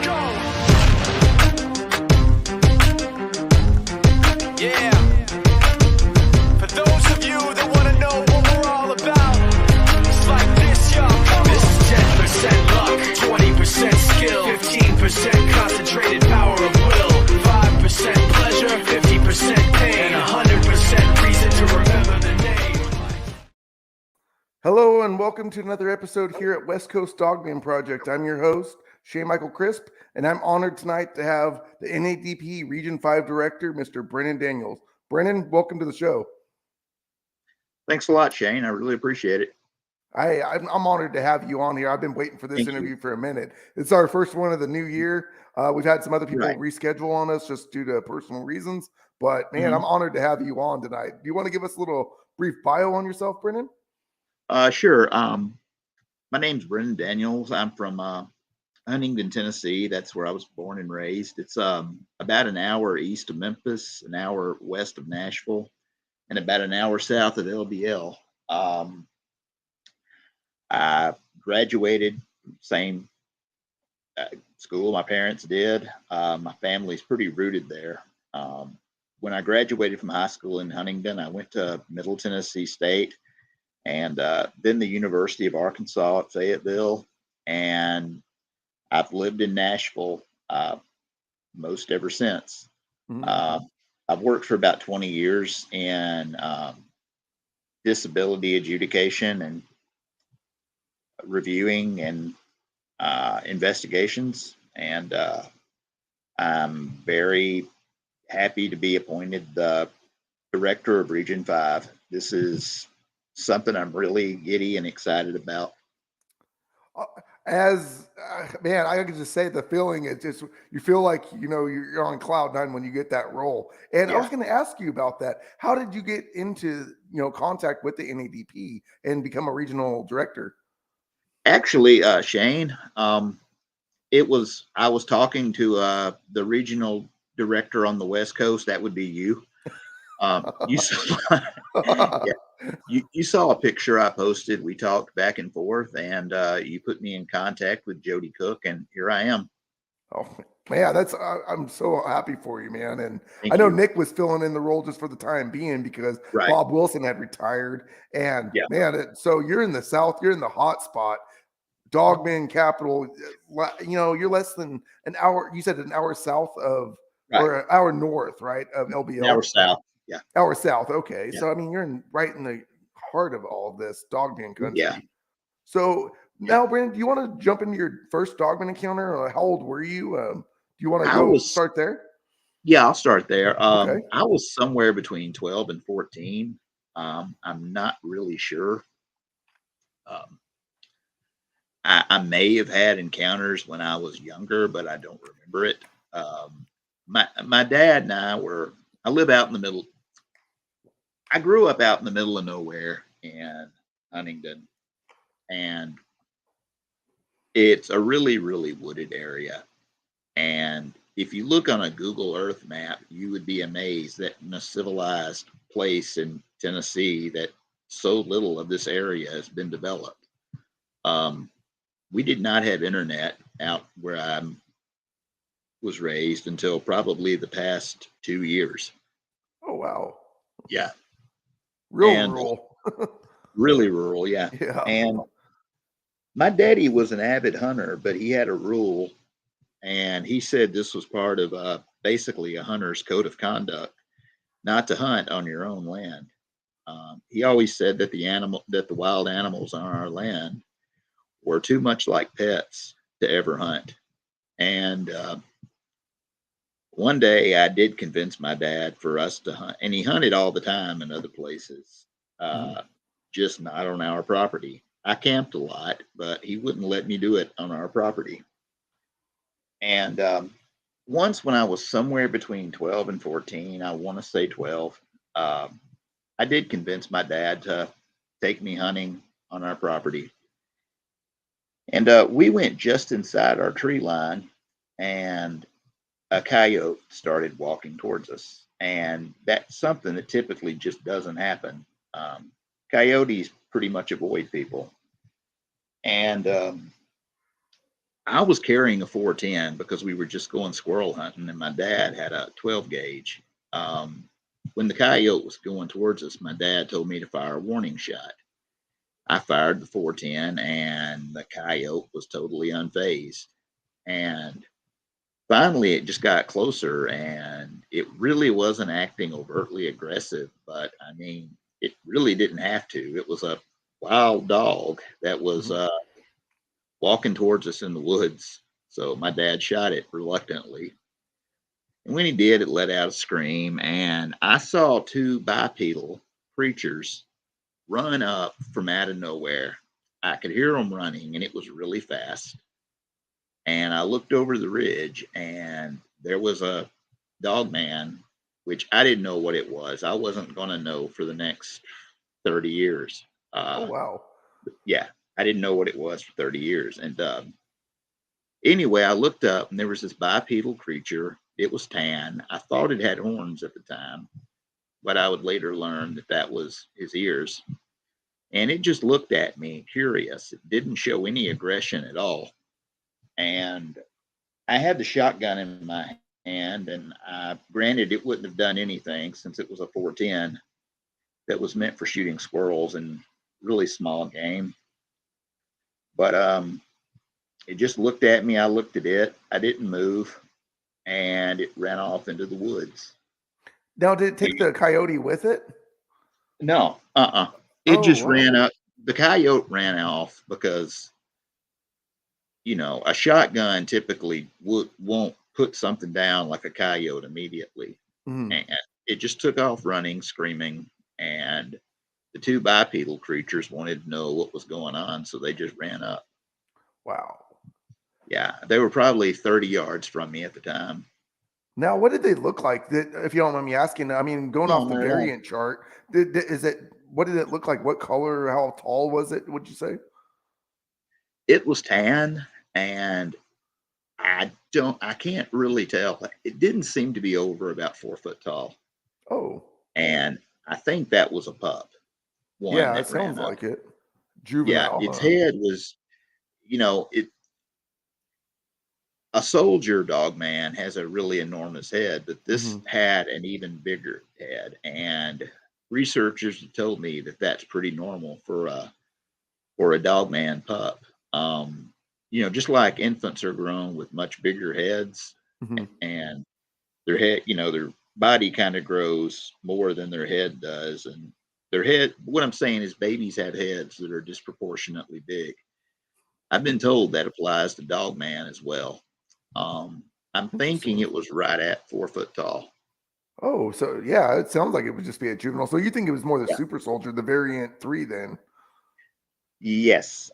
go. Yeah. For those of you that want to know what we're all about, it's like this, y'all. This is 10% luck, 20% skill, 15% concentrated power of will, 5% pleasure, 50% pain, and 100% reason to remember the name. Hello and welcome to another episode here at West Coast Dogman Project. I'm your host, Shane Michael Crisp, and I'm honored tonight to have the NADP Region 5 Director, Mr. Brennan Daniels. Brennan, welcome to the show. Thanks a lot, Shane. I really appreciate it. I'm honored to have you on here. I've been waiting for this interview for a minute. It's our first one of the new year. We've had some other people reschedule on us just due to personal reasons, but man, I'm honored to have you on tonight. Do you want to give us a little brief bio on yourself, Brennan? Sure. My name's Brennan Daniels. I'm from Huntington, Tennessee. That's where I was born and raised. It's about an hour east of Memphis, an hour west of Nashville, and about an hour south of LBL. I graduated from the same school my parents did. My family's pretty rooted there. When I graduated from high school in Huntington, I went to Middle Tennessee State and then the University of Arkansas at Fayetteville. And I've lived in Nashville most ever since. I've worked for about 20 years in disability adjudication and reviewing and investigations. And I'm very happy to be appointed the Director of Region 5. This is something I'm really giddy and excited about. Man, I can just say the feeling is just, you feel like, you're on cloud nine when you get that role. And I was going to ask you about that. How did you get into, contact with the NADP and become a regional director? Actually, Shane, I was talking to the regional director on the West Coast. That would be you. You saw, you saw a picture I posted. We talked back and forth, and you put me in contact with Jody Cook, and here I am. Oh man, I'm so happy for you, man. And I know Nick was filling in the role just for the time being because Bob Wilson had retired. And man, so you're in the South, you're in the hot spot, Dogman capital. You're less than an hour. You said an hour south of, or an hour north, right, of LBL. An hour south. Yeah. Hour south. Okay. Yeah. So, I mean, you're right in the heart of all of this Dogman country. Yeah. So now, Brandon, do you want to jump into your first Dogman encounter? How old were you? Do you want to start there? Yeah, I'll start there. Okay. I was somewhere between 12 and 14. I'm not really sure. I may have had encounters when I was younger, but I don't remember it. My dad and I live out in the middle. I grew up out in the middle of nowhere in Huntington, and it's a really, really wooded area. And if you look on a Google Earth map, you would be amazed that in a civilized place in Tennessee that so little of this area has been developed. We did not have internet out where I was raised until probably the past 2 years. Oh, wow. Yeah. Rural. Really rural, yeah. And my daddy was an avid hunter, but he had a rule, and he said this was part of basically a hunter's code of conduct, not to hunt on your own land. He always said that the wild animals on our land were too much like pets to ever hunt. And one day I did convince my dad for us to hunt, and he hunted all the time in other places, just not on our property. I camped a lot, but he wouldn't let me do it on our property. And once when I was somewhere between 12 and 14, I want to say 12, I did convince my dad to take me hunting on our property. And we went just inside our tree line, and a coyote started walking towards us. And that's something that typically just doesn't happen. Coyotes pretty much avoid people. And I was carrying a 410 because we were just going squirrel hunting, and my dad had a 12 gauge. When the coyote was going towards us, my dad told me to fire a warning shot. I fired the 410, and the coyote was totally unfazed. And finally, it just got closer, and it really wasn't acting overtly aggressive, but I mean, it really didn't have to. It was a wild dog that was walking towards us in the woods. So my dad shot it reluctantly. And when he did, it let out a scream. And I saw two bipedal creatures run up from out of nowhere. I could hear them running, and it was really fast. And I looked over the ridge, and there was a dogman, which I didn't know what it was. I wasn't going to know for the next 30 years. Oh, wow. Yeah, I didn't know what it was for 30 years. And anyway, I looked up, and there was this bipedal creature. It was tan. I thought it had horns at the time, but I would later learn that that was his ears. And it just looked at me curious. It didn't show any aggression at all. And I had the shotgun in my hand, and granted, it wouldn't have done anything since it was a 410 that was meant for shooting squirrels and really small game. But it just looked at me. I looked at it. I didn't move, and it ran off into the woods. Now, did it take the coyote with it? No, It just ran up. The coyote ran off because, you know, a shotgun typically won't put something down like a coyote immediately. And it just took off running, screaming, and the two bipedal creatures wanted to know what was going on, so they just ran up. Wow. Yeah, they were probably 30 yards from me at the time. Now, what did they look like? If you don't mind me asking, I mean, going off the variant chart, what did it look like? What color? How tall was it? Would you say? It was tan, and I can't really tell. It didn't seem to be over about 4 foot tall. Oh. And I think that was a pup. Yeah, it sounds like it. Juvenile. Yeah, its head was, you know, a soldier dogman has a really enormous head, but this had an even bigger head. And researchers have told me that that's pretty normal for a dogman pup. You know, just like infants are grown with much bigger heads, and their head, you know, their body kind of grows more than their head does. And their head, what I'm saying is babies have heads that are disproportionately big. I've been told that applies to dogman as well. I'm thinking it was right at 4 foot tall. Oh, so yeah, it sounds like it would just be a juvenile. So you think it was more the super soldier, the variant 3 then? Yes.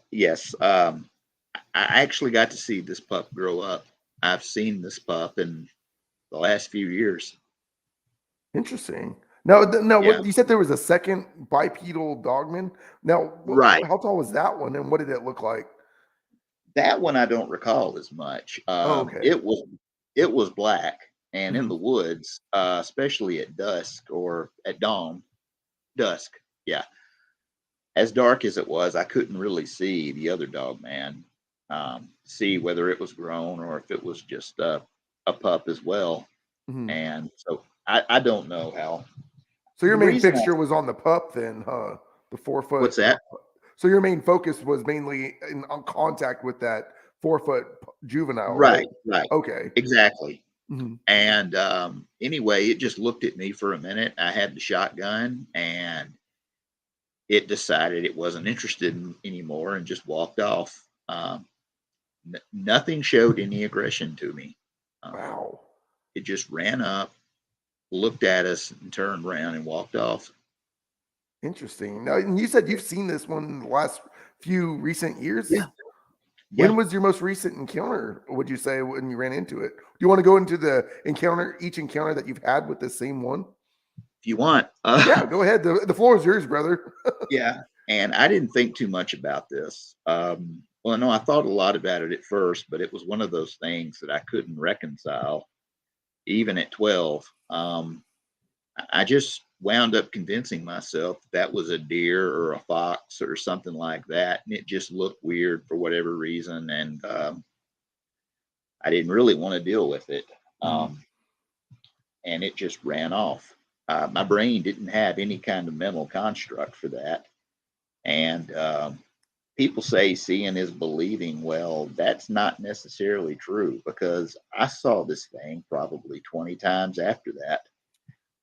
I actually got to see this pup grow up. I've seen this pup in the last few years. Interesting. Now, what you said there was a second bipedal dogman. Now, how tall was that one, and what did it look like? That one I don't recall as much. Okay. It was black, and in the woods, especially at dusk or at dawn, dusk. Yeah. As dark as it was, I couldn't really see the other dog man, see whether it was grown or if it was just a pup as well. And so I don't know how. So your main fixture was on the pup then, huh? The 4 foot. What's that? So your main focus was mainly on contact with that 4 foot juvenile. Right. Okay. Exactly. And anyway, it just looked at me for a minute. I had the shotgun, and it decided it wasn't interested anymore and just walked off. Nothing showed any aggression to me. Wow. It just ran up, looked at us, and turned around and walked off. Interesting. Now, and you said you've seen this one in the last few recent years? Yeah. When was your most recent encounter, would you say, when you ran into it? Do you want to go into each encounter that you've had with the same one? If you want. Yeah, go ahead. The floor is yours, brother. Yeah. And I didn't think too much about this. Well, no, I thought a lot about it at first, but it was one of those things that I couldn't reconcile, even at 12. I just wound up convincing myself that was a deer or a fox or something like that. And it just looked weird for whatever reason. And I didn't really want to deal with it. And it just ran off. My brain didn't have any kind of mental construct for that. And people say seeing is believing. Well, that's not necessarily true, because I saw this thing probably 20 times after that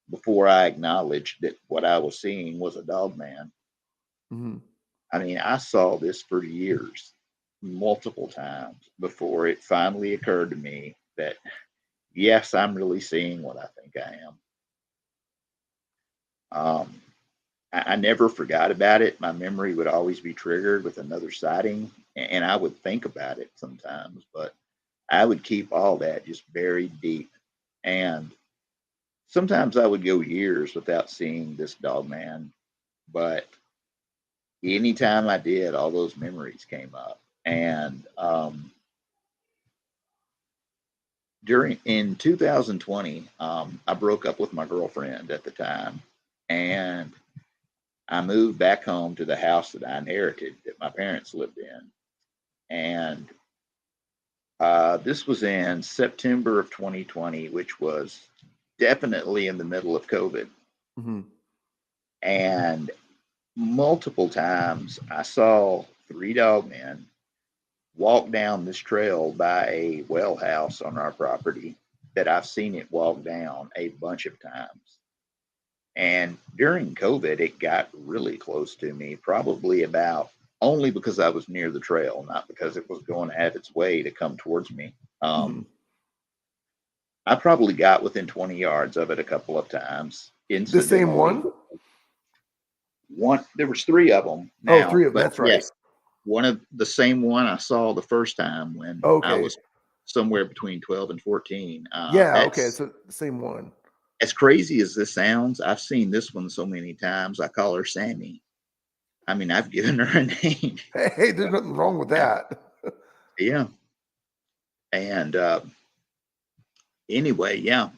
before I acknowledged that what I was seeing was a dogman. I mean, I saw this for years, multiple times, before it finally occurred to me that, yes, I'm really seeing what I think I am. I never forgot about it. My memory would always be triggered with another sighting, and I would think about it sometimes, but I would keep all that just buried deep. And sometimes I would go years without seeing this dogman, but anytime I did, all those memories came up. And in 2020, I broke up with my girlfriend at the time, and I moved back home to the house that I inherited that my parents lived in. And this was in September of 2020, which was definitely in the middle of COVID. And multiple times I saw 3 dogmen walk down this trail by a well house on our property that I've seen it walk down a bunch of times. And during COVID, it got really close to me, probably about, only because I was near the trail, not because it was going out of its way to come towards me. I probably got within 20 yards of it a couple of times. The same one? There was 3 of them. Now, 3 of them. That's right. Yes, one of the same one I saw the first time when I was somewhere between 12 and 14. Okay, so the same one. As crazy as this sounds, I've seen this one so many times. I call her Sammy. I mean, I've given her a name. Hey, there's nothing wrong with that. Yeah. And anyway, yeah.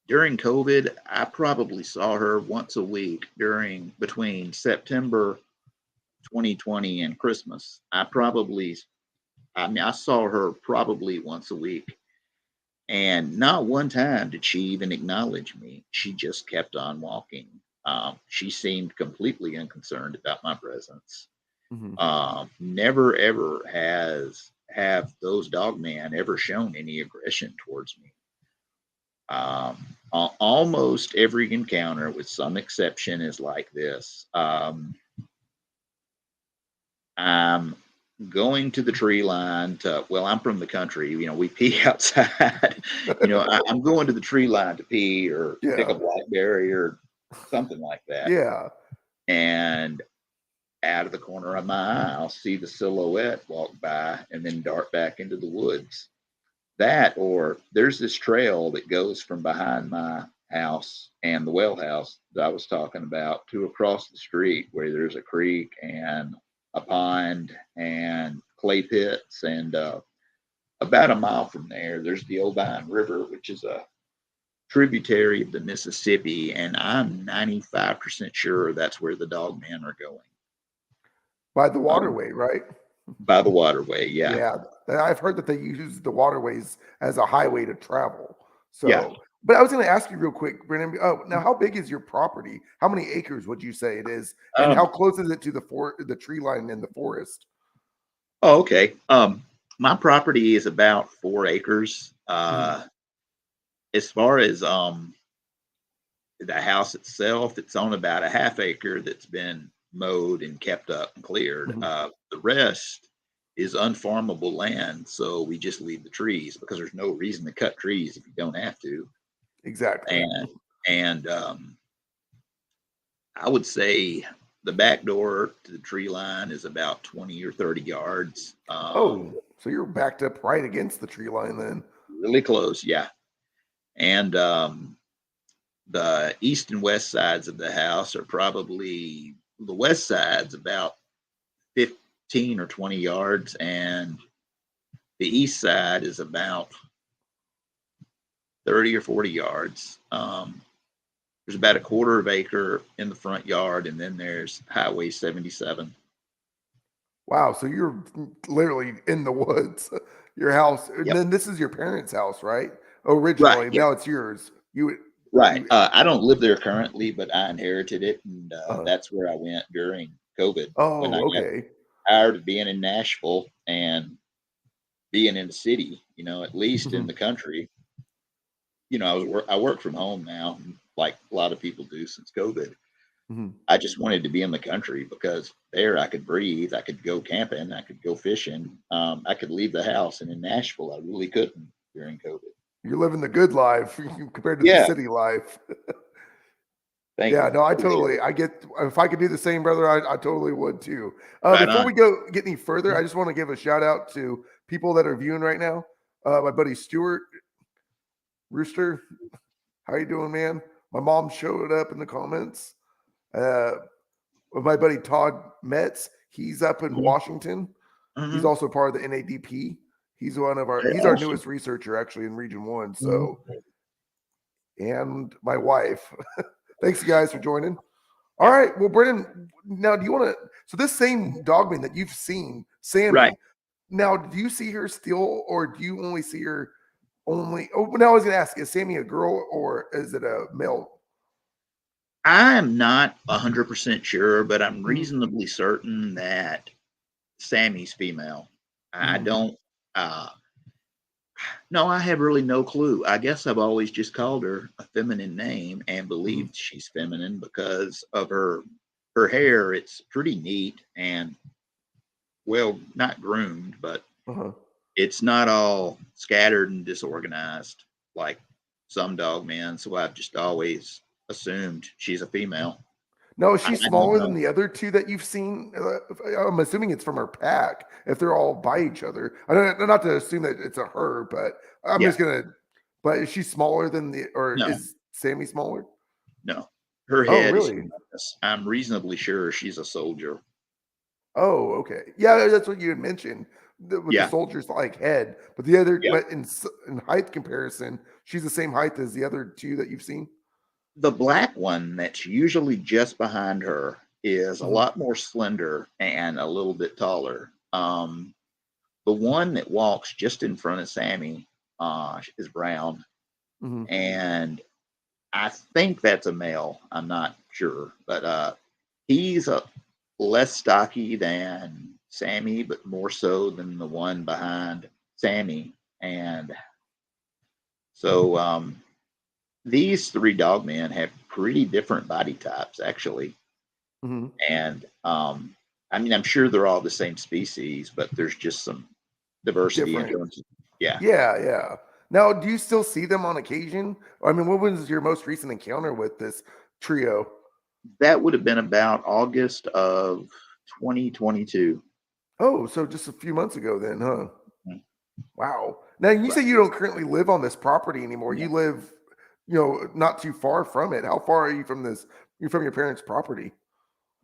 During COVID, I probably saw her once a week between September 2020 and Christmas. I saw her probably once a week. And not one time did she even acknowledge me. She just kept on walking. She seemed completely unconcerned about my presence. Never, ever have those dogmen ever shown any aggression towards me. Almost every encounter, with some exception, is like this. I'm going to the tree line I'm from the country, we pee outside. I'm going to the tree line to pee or pick a blackberry or something like that. Yeah. And out of the corner of my eye, I'll see the silhouette walk by and then dart back into the woods. That, or there's this trail that goes from behind my house and the well house that I was talking about to across the street, where there's a creek and a pond and clay pits, and about a mile from there's the Dogman River, which is a tributary of the Mississippi, and I'm 95% sure that's where the dogmen are going. By the waterway, right? By the waterway, yeah. Yeah, I've heard that they use the waterways as a highway to travel. So, yeah. But I was going to ask you real quick, Brennan. Now, how big is your property? How many acres would you say it is? And how close is it to the tree line in the forest? Oh, okay. My property is about 4 acres. As far as the house itself, it's on about a half acre that's been mowed and kept up and cleared. The rest is unfarmable land, so we just leave the trees, because there's no reason to cut trees if you don't have to. Exactly. And I would say the back door to the tree line is about 20 or 30 yards. So you're backed up right against the tree line then. Really close, yeah. And the east and west sides of the house are probably, the west side's about 15 or 20 yards, and the east side is about 30 or 40 yards. There's about a quarter of acre in the front yard, and then there's Highway 77. Wow. So you're literally in the woods, your house. And Yep. then this is your parents' house, right? Originally. Right. Yep. Now it's yours. Right. I don't live there currently, but I inherited it, and uh, that's where I went during COVID when I oh, got okay. tired of being in Nashville and being in the city. At least in Mhm, the country. I work from home now, like a lot of people do since COVID. mhm. I just wanted to be in the country because there I could breathe, I could go camping, I could go fishing, I could leave the house. And in Nashville, I really couldn't during COVID. You're living the good life compared to the Yeah, city life. thank Yeah, you. no, Appreciate it. I get, if I could do the same, brother, I totally would too. Right Before on. we get any further, I just want to give a shout out to people that are viewing right now. My buddy Stuart Rooster, how you doing, man? My mom showed up in the comments. Uh, my buddy Todd Metz, he's up in Mhm. Washington. He's Mhm. also part of the NADP. Okay, He's our awesome. newest researcher actually in Region 1. Mhm. So, and my wife. Thanks you guys for joining. All Yeah. right. Well, Brennan, now do you want to? So this same dogman that you've seen, Right. Sammy. Now, do you see her still, or do you only see her only? Oh, now I was going to ask: is Sammy a girl or is it a male? I'm not 100% sure, but I'm Mhm, reasonably certain that Sammy's female. I mhm, don't. Uh, no, I have really no clue. I guess I've always just called her a feminine name and mhm. believed she's feminine because of her hair. It's pretty neat and well, not groomed, but Uh-huh. it's not all scattered and disorganized like some dog men. So I've just always assumed she's a female. No, is I she don't smaller than know. the other two that you've seen? I'm assuming it's from her pack if they're all by each other. I don't not to assume that it's a her, but I'm Yeah, just gonna. But is she smaller than the, or no, is Sammy smaller? no. Her Oh, head is really? humongous. I'm reasonably sure she's a soldier. Oh, okay. Yeah, that's what you had mentioned with the Yeah, soldier's like head, but the other, yeah. but in height comparison, she's the same height as the other two that you've seen. The black one that's usually just behind her is a Mhm, lot more slender and a little bit taller. The one that walks just in front of Sammy is brown, mhm. and I think that's a male. I'm not sure, but he's a less stocky than Sammy, but more so than the one behind Sammy. And so these three dog men have pretty different body types, actually. Mhm. And I mean, I'm sure they're all the same species, but there's just some diversity in Different. terms of, yeah, Yeah, yeah. Now, do you still see them on occasion? I mean, what was your most recent encounter with this trio? that would have been about August of 2022. Oh, so just a few months ago then, huh? Mm, Wow. Now you say right. you don't currently live on this property anymore. Yeah. You live, not too far from it. How far are you from this? You're from your parents' property.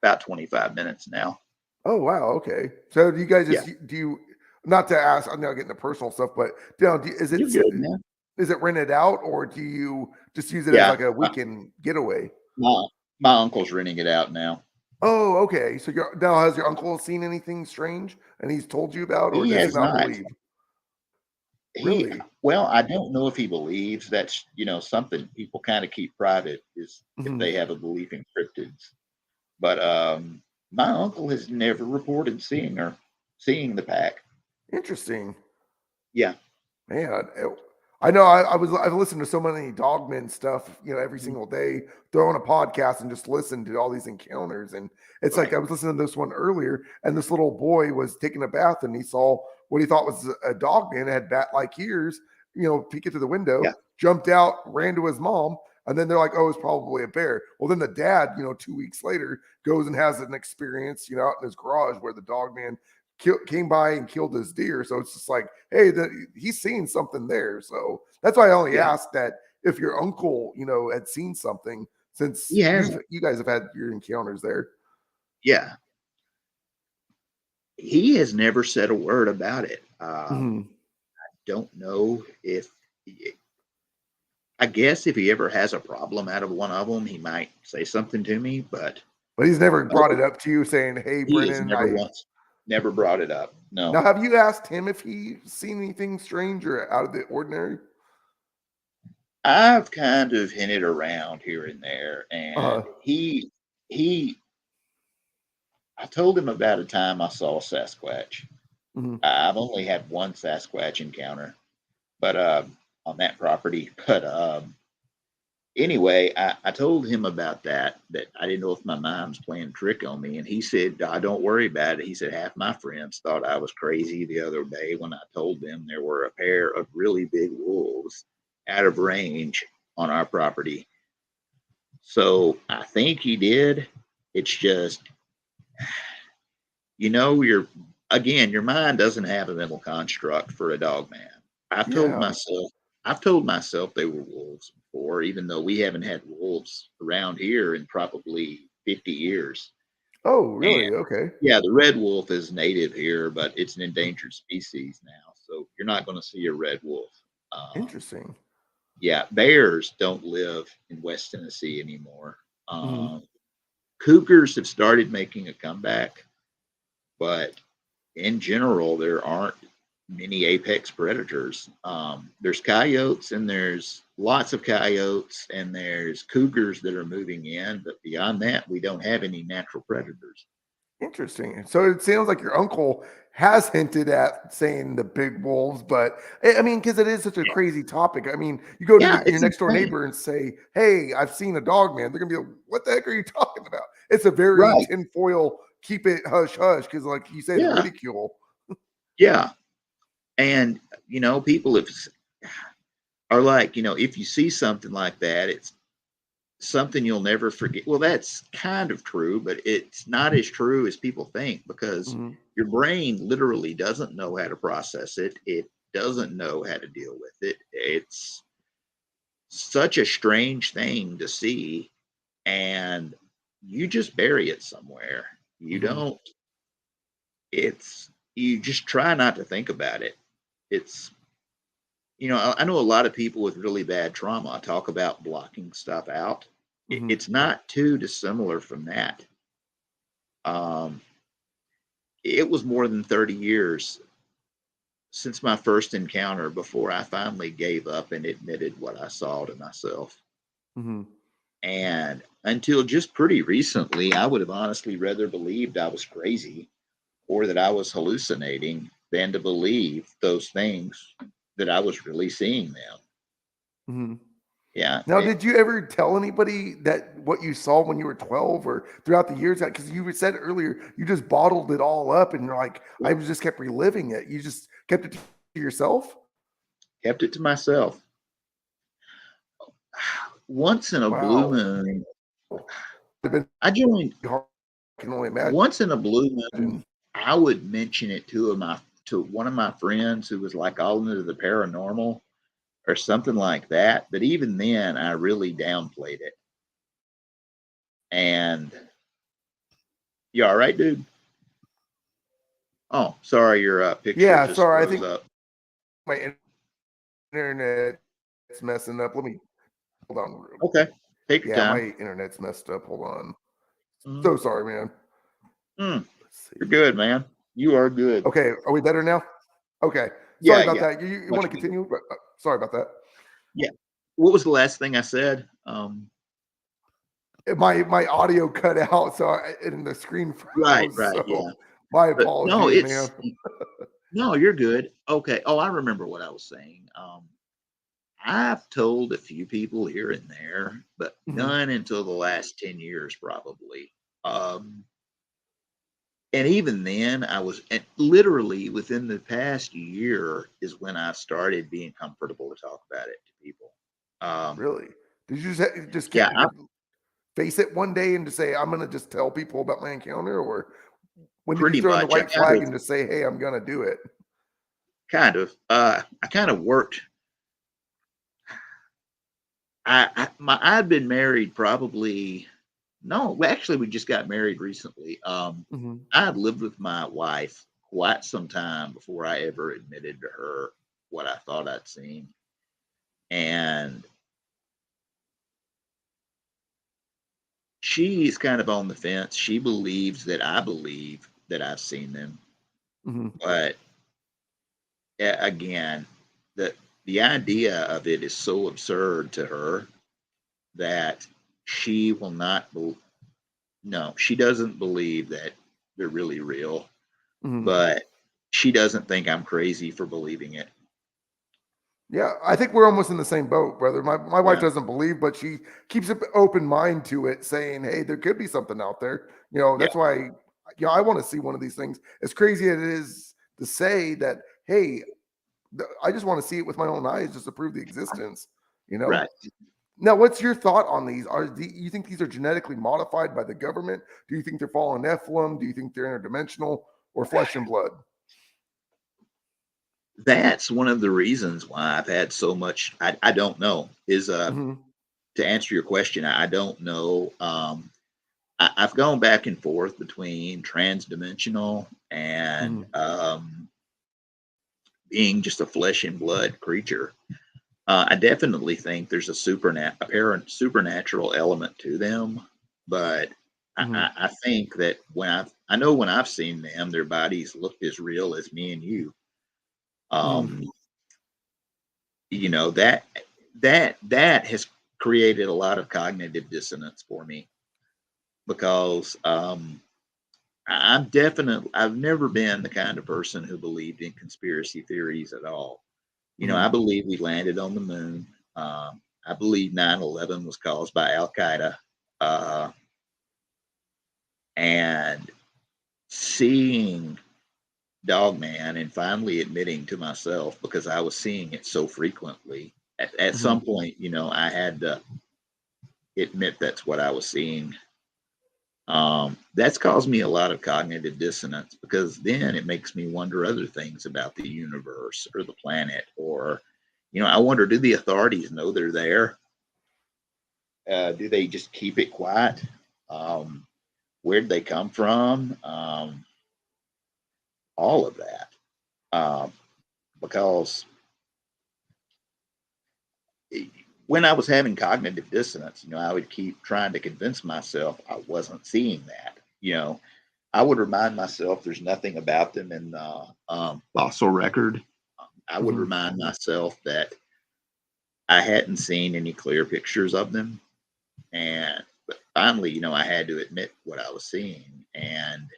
About 25 minutes now. Oh wow, okay. So do you guys Yeah. just do you not to ask? I'm not getting the personal stuff, but You're good, man. is it rented out or do you just use it as Yeah. like a weekend getaway? My, my uncle's renting it out now. Oh, okay. So now has your uncle seen anything strange and he's told you about, or He does he has not not. believe? He, Really? well, I don't know if he believes that's, something people kind of keep private is if Mhm. they have a belief in cryptids. But my uncle has never reported seeing the pack. Interesting. Yeah. Man, I know I've listened to so many dogmen stuff, every Mhm. single day, throw on a podcast and just listen to all these encounters. And it's like Right. I was listening to this one earlier, and this little boy was taking a bath and he saw what he thought was a dogman, it had bat-like ears, peek it through the window, Yeah. jumped out, ran to his mom, and then they're like, oh, it's probably a bear. Well, then the dad, 2 weeks later, goes and has an experience, out in his garage where the dogman came by and killed his deer. So it's just like, hey, he's seeing something there. So that's why I only Yeah. asked that if your uncle, had seen something since He hasn't. you guys have had your encounters there. Yeah. He has never said a word about it. Mhm. Don't know if I guess if he ever has a problem out of one of them, he might say something to me, but But he's never brought no, it up to you saying, hey, he has Brennan, never once. Never brought it up. No. Now, have you asked him if he's seen anything strange or out of the ordinary? I've kind of hinted around here and there, and he I told him about a time I saw a Sasquatch. Mm-hmm. I've only had one Sasquatch encounter, but on that property. But anyway, I told him about that I didn't know if my mind was playing a trick on me, and he said, "Don't worry about it." He said half my friends thought I was crazy the other day when I told them there were a pair of really big wolves out of range on our property. So I think he did. It's just, your mind doesn't have a mental construct for a dog man. I've told myself they were wolves before, even though we haven't had wolves around here in probably 50 years. Oh, really? And, okay. Yeah, the red wolf is native here, but it's an endangered species now. So you're not going to see a red wolf. Interesting. Yeah, bears don't live in West Tennessee anymore. Mm-hmm. Cougars have started making a comeback, but in general, there aren't many apex predators. There's coyotes, and there's lots of coyotes, and there's cougars that are moving in, but beyond that, we don't have any natural predators. Interesting. So it sounds like your uncle has hinted at saying the big wolves, but I mean, because it is such a crazy topic. I mean, you go to your next door neighbor and say, "Hey, I've seen a dog man." They're gonna be like, "What the heck are you talking about?" It's a very tinfoil, keep it hush hush, because like you say, the ridicule. Yeah, and people are like, if you see something like that, it's something you'll never forget. Well, that's kind of true, but it's not as true as people think, because your brain literally doesn't know how to process it. It doesn't know how to deal with it. It's such a strange thing to see, and you just bury it somewhere. You don't, you just try not to think about it. It's, I know a lot of people with really bad trauma talk about blocking stuff out. It's not too dissimilar from that. It was more than 30 years since my first encounter before I finally gave up and admitted what I saw to myself. And until just pretty recently, I would have honestly rather believed I was crazy or that I was hallucinating than to believe those things that I was really seeing them. Yeah. Now, did you ever tell anybody that what you saw when you were 12 or throughout the years? Because you said earlier you just bottled it all up, and you're like, I just kept reliving it. You just kept it to yourself? Kept it to myself. Once in a blue moon, I joined. I can only imagine. Once in a blue moon, I would mention it to one of my friends who was like all into the paranormal or something like that. But even then, I really downplayed it. And you all right, dude? Oh, sorry, your picture just sorry. froze up. My internet's messing up. Let me hold on. Okay, take your time. My internet's messed up. Hold on. So sorry, man. You're good, man. You are good. Okay, are we better now? Okay. Sorry about that. You want to continue? Sorry about that. Yeah. What was the last thing I said? My audio cut out, so and the screen froze. Right. So Yeah. My apologies, man. No, you're good. Okay. Oh, I remember what I was saying. I've told a few people here and there, but none until the last 10 years, probably. And even then, and literally within the past year is when I started being comfortable to talk about it to people. Really? Did you just get face it one day and just say, I'm going to just tell people about my encounter? Or when did you throw in the white flag and just say, hey, I'm going to do it? Kind of. I kind of worked. I'd been married probably. No, actually, we just got married recently. I had lived with my wife quite some time before I ever admitted to her what I thought I'd seen. And she's kind of on the fence. She believes that I believe that I've seen them. But again, the idea of it is so absurd to her that she will not. No, she doesn't believe that they're really real, but she doesn't think I'm crazy for believing it. Yeah, I think we're almost in the same boat, brother. My wife doesn't believe, but she keeps an open mind to it, saying, "Hey, there could be something out there." That's why, I want to see one of these things. As crazy as it is to say that, hey, I just want to see it with my own eyes, just to prove the existence. Right. Now, what's your thought on these? Do you think these are genetically modified by the government? Do you think they're fallen Nephilim? Do you think they're interdimensional or flesh and blood? That's one of the reasons why I've had so much. I don't know. To answer your question, I don't know. I've gone back and forth between transdimensional and being just a flesh and blood creature. I definitely think there's a apparent supernatural element to them, but I think that I know when I've seen them, their bodies looked as real as me and you. That has created a lot of cognitive dissonance for me because I've never been the kind of person who believed in conspiracy theories at all. I believe we landed on the moon. I believe 9/11 was caused by Al Qaeda. And seeing Dogman and finally admitting to myself, because I was seeing it so frequently, at some point, I had to admit that's what I was seeing. That's caused me a lot of cognitive dissonance because then it makes me wonder other things about the universe or the planet, or, I wonder, do the authorities know they're there? Do they just keep it quiet? Where'd they come from? All of that. Because when I was having cognitive dissonance, I would keep trying to convince myself I wasn't seeing that. I would remind myself there's nothing about them in the fossil record. I would remind myself that I hadn't seen any clear pictures of them. But finally, I had to admit what I was seeing. And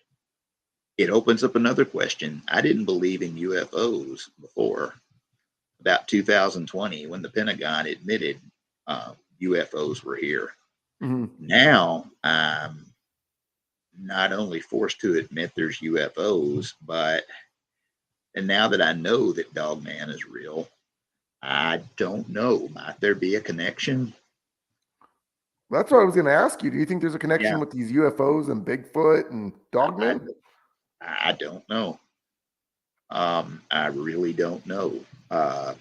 it opens up another question. I didn't believe in UFOs before about 2020 when the Pentagon admitted UFOs were here. Now I'm not only forced to admit there's UFOs, and now that I know that Dogman is real, I don't know. Might there be a connection? That's what I was going to ask you. Do you think there's a connection with these UFOs and Bigfoot and Dogman? I don't know. I really don't know. I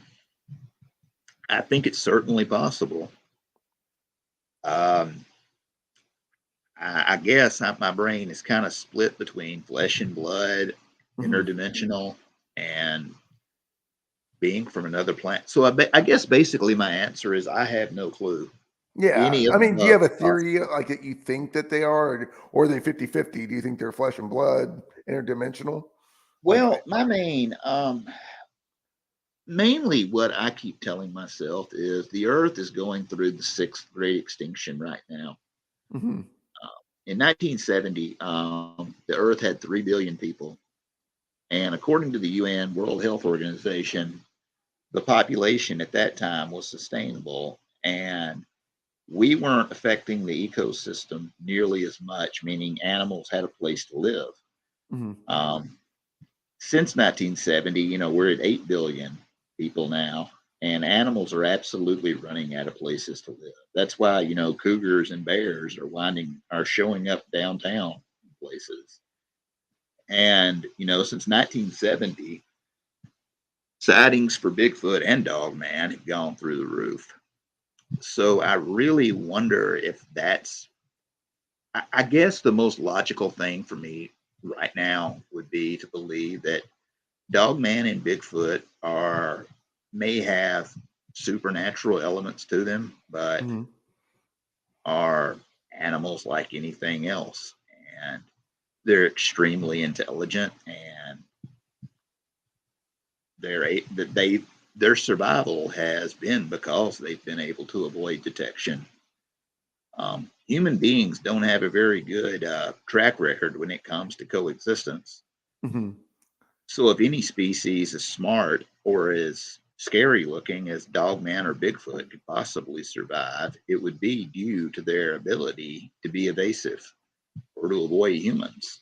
think it's certainly possible. I guess my brain is kind of split between flesh and blood, interdimensional, and being from another planet. So I guess basically my answer is I have no clue. Yeah. Do you have a theory like that you think that they are, or are they 50-50? Do you think they're flesh and blood, interdimensional? Well, mainly what I keep telling myself is the Earth is going through the 6th great extinction right now. In 1970, the Earth had 3 billion people. And according to the UN World Health Organization, the population at that time was sustainable. And we weren't affecting the ecosystem nearly as much, meaning animals had a place to live. Since 1970, we're at 8 billion people now, and animals are absolutely running out of places to live. That's why, cougars and bears are showing up downtown places. And, since 1970, sightings for Bigfoot and Dogman have gone through the roof. So I really wonder if I guess the most logical thing for me right now would be to believe that Dogman and Bigfoot may have supernatural elements to them, but are animals like anything else. And they're extremely intelligent, and their survival has been because they've been able to avoid detection. Human beings don't have a very good track record when it comes to coexistence. Mm-hmm. So if any species is smart or as scary looking as Dogman or Bigfoot could possibly survive, it would be due to their ability to be evasive or to avoid humans.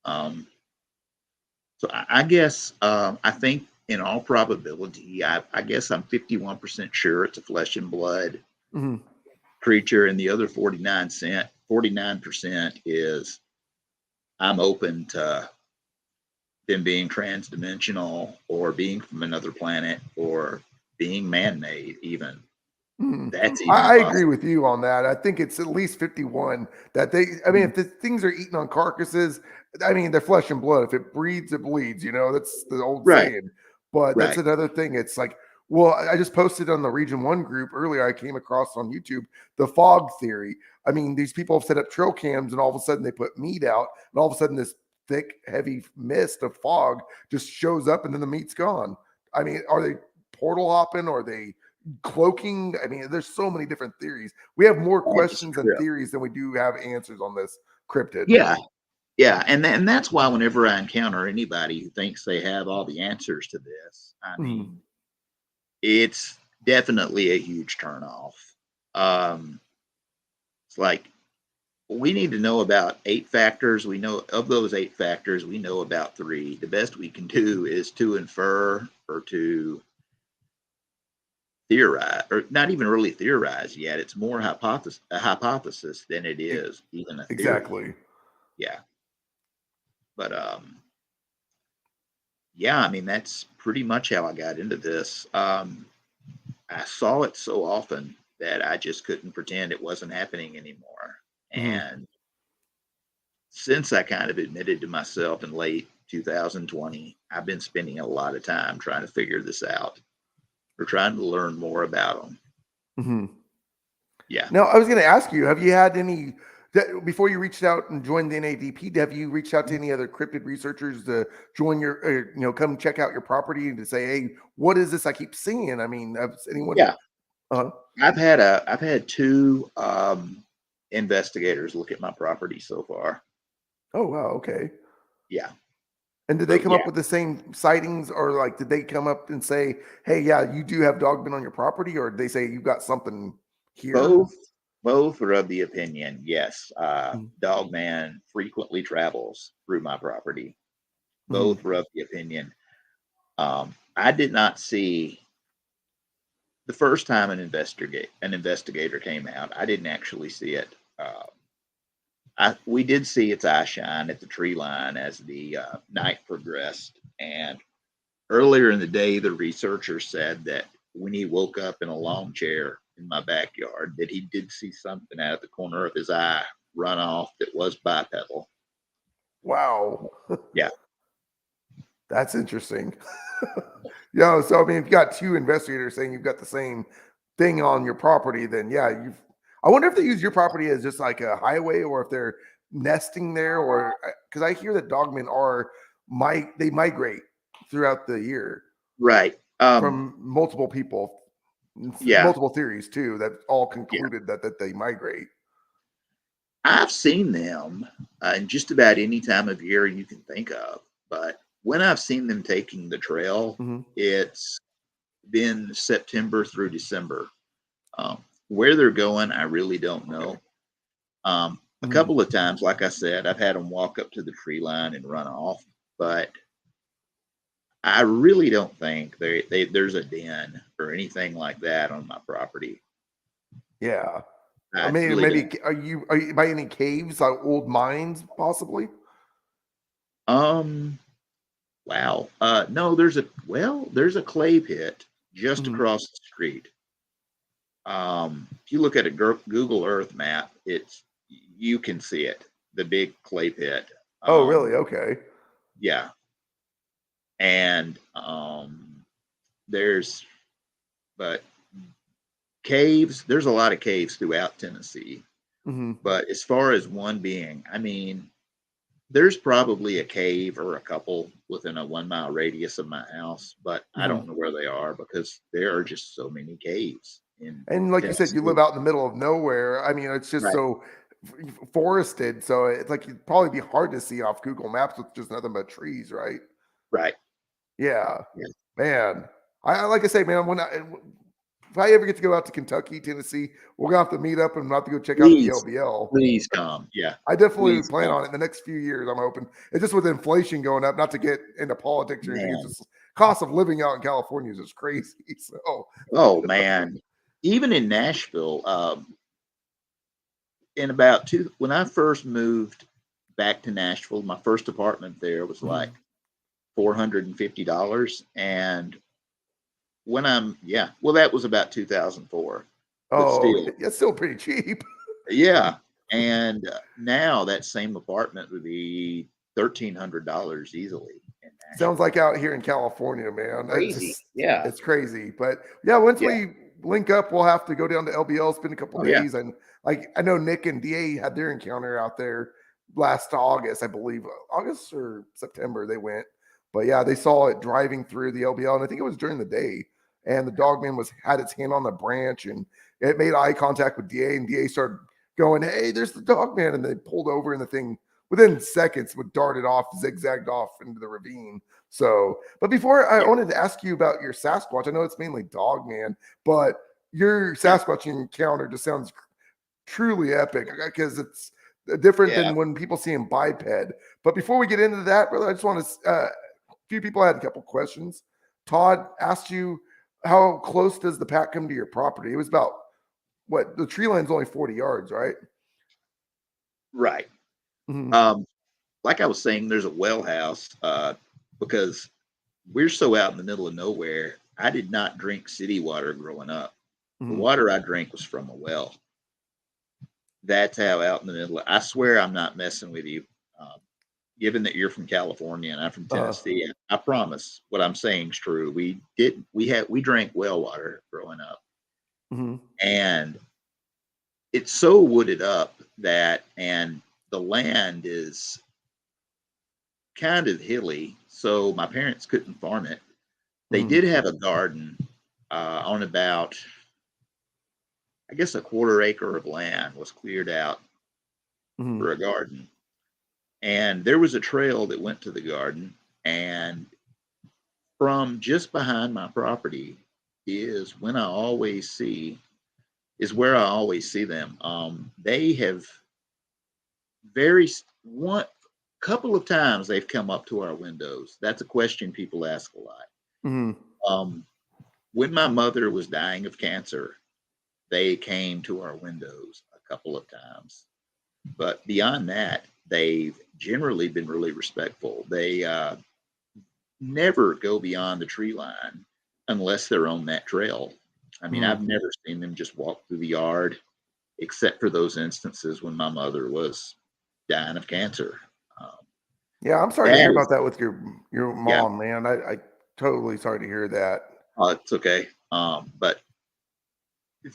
So I guess I think in all probability, I guess I'm 51% sure it's a flesh and blood creature, and the other 49% is I'm open to them being transdimensional or being from another planet or being man-made even. That's even I agree with you on that. I think it's at least 51 that if the things are eating on carcasses, I mean, they're flesh and blood. If it breeds, it bleeds, that's the old saying. But that's another thing. It's like, well, I just posted on the Region 1 group earlier. I came across on YouTube the fog theory. I mean, these people have set up trail cams and all of a sudden they put meat out and all of a sudden this thick, heavy mist of fog just shows up and then the meat's gone. I mean, are they portal hopping? Or are they cloaking? I mean, there's so many different theories. We have more questions and theories than we do have answers on this cryptid. Yeah, and that's why whenever I encounter anybody who thinks they have all the answers to this, I mean, it's definitely a huge turnoff. It's like we need to know about 8 factors. We know of those 8 factors, we know about 3. The best we can do is to infer or to theorize, or not even really theorize yet. It's more a hypothesis than it is even a theory. Exactly. Yeah. But yeah, I mean, that's pretty much how I got into this. I saw it so often that I just couldn't pretend it wasn't happening anymore. And since I kind of admitted to myself in late 2020, I've been spending a lot of time trying to figure this out or trying to learn more about them. Yeah. Now, I was going to ask you, have you had any, before you reached out and joined the NADP, have you reached out to any other cryptid researchers to join your, come check out your property and to say, hey, what is this I keep seeing? I mean, has anyone? Yeah. I've had 2 investigators look at my property so far. Oh, wow. Okay. Yeah. And did they come up with the same sightings, or like, did they come up and say, hey, yeah, you do have dogmen on your property, or did they say you got something here? Both are of the opinion, yes. Dogman frequently travels through my property. Both were of the opinion. I did not see the first time an investigator came out. I didn't actually see it. We did see its eye shine at the tree line as the night progressed. And earlier in the day, the researcher said that when he woke up in a lawn chair in my backyard, that he did see something out of the corner of his eye run off that was bipedal. Wow. Yeah. That's interesting. So I mean, if you got 2 investigators saying you've got the same thing on your property, then yeah, I wonder if they use your property as just like a highway, or if they're nesting there, or because I hear that dogmen they migrate throughout the year. Right. From multiple people. Yeah. Multiple theories too that all concluded that they migrate. I've seen them in just about any time of year you can think of, but when I've seen them taking the trail, it's been September through December. Where they're going, I really don't know. A couple of times, like I said, I've had them walk up to the tree line and run off, but I really don't think there's a den or anything like that on my property. Yeah. Maybe are you by any caves, like old mines, possibly? Wow. No, there's a clay pit just across the street. If you look at a Google Earth map, you can see it, the big clay pit. Oh, really? Okay. Yeah. And there's caves. There's a lot of caves throughout Tennessee. But as far as one being, I mean, there's probably a cave or a couple within a 1 mile radius of my house, but I don't know where they are because there are just so many caves and like you said, you live Tennessee. out in the middle of nowhere. I mean, it's just Right, so forested, so it's like it'd probably be hard to see off Google Maps with just nothing but trees, right? right. Yeah, Yeah. man. Like I say, man, if I ever get to go out to Kentucky, Tennessee, we're gonna have to meet up and we'll have to go check out the Please, LBL. please come. Yeah, I definitely please plan come. on it in the next few years. I'm hoping. It's just with inflation going up, not to get into politics or anything. It's Man. just cost of living out in California is just crazy. So, Oh man. Even in Nashville, in about when I first moved back to Nashville, my first apartment there was like $450. And well, that was about 2004, but oh, still, it's still pretty cheap. yeah. And now that same apartment would be $1,300 easily in Sounds Nashville. like out here in California, man. Crazy. Yeah. It's crazy. But yeah, once Yeah. we link up, we'll have to go down to LBL, spend a couple Oh, yeah. days. And like I know Nick and DA had their encounter out there last August, I believe. August or September they went. But yeah, they saw it driving through the LBL, and I think it was during the day. And the Dogman had its hand on the branch and it made eye contact with DA, and DA started going, "Hey, there's the Dogman," and they pulled over, and the thing within seconds would darted off, zigzagged off into the ravine. So, but before I wanted to ask you about your Sasquatch. I know it's mainly Dogman, but your Sasquatch encounter just sounds truly epic because it's different Yeah. than when people see him biped. But before we get into that, brother, I just want to. A few people had a couple questions. Todd asked you, how close does the pack come to your property? It was about what, the tree line's only 40 yards, right? Right. Like I was saying, there's a well house because we're so out in the middle of nowhere. I did not drink city water growing up. The water I drank was from a well. That's how out in the middle. I swear I'm not messing with you. Given that you're from California and I'm from Tennessee, I promise what I'm saying is true. We drank well water growing up, and it's so wooded up and the land is kind of hilly, so my parents couldn't farm it. They did have a garden on about, I guess, a quarter acre of land was cleared out for a garden. And there was a trail that went to the garden. And from just behind my property is where I always see them. They have one couple of times they've come up to our windows. That's a question people ask a lot. When my mother was dying of cancer, they came to our windows a couple of times. But beyond that, they've generally been really respectful. They never go beyond the tree line unless they're on that trail. I mean, I've never seen them just walk through the yard, except for those instances when my mother was dying of cancer. Yeah, I'm sorry to hear about that with your mom, man. I totally sorry to hear that. It's okay. But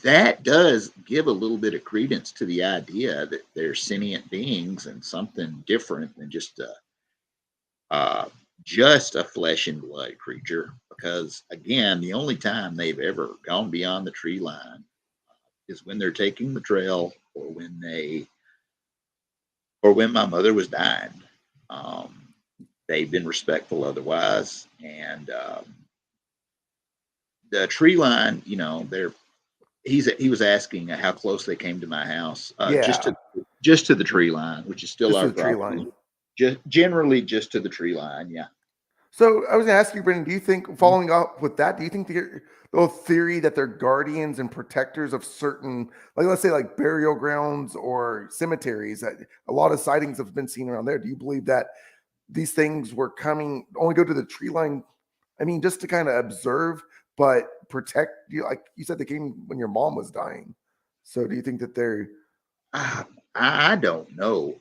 that does give a little bit of credence to the idea that they're sentient beings and something different than just a flesh and blood creature. Because again, the only time they've ever gone beyond the tree line is when they're taking the trail or when my mother was dying. They've been respectful otherwise. And the tree line, he was asking how close they came to my house. Just to the tree line, which is still Just our to the tree property. line. Generally just to the tree line. Yeah. So I was going to ask you, Brennan, do you think, following up with that, do you think the whole theory that they're guardians and protectors of certain, like, let's say like burial grounds or cemeteries, that a lot of sightings have been seen around there? Do you believe that these things were coming, only go to the tree line, I mean, just to kind of observe, but protect you? Like you said, they came when your mom was dying. So do you think that they're... I don't know.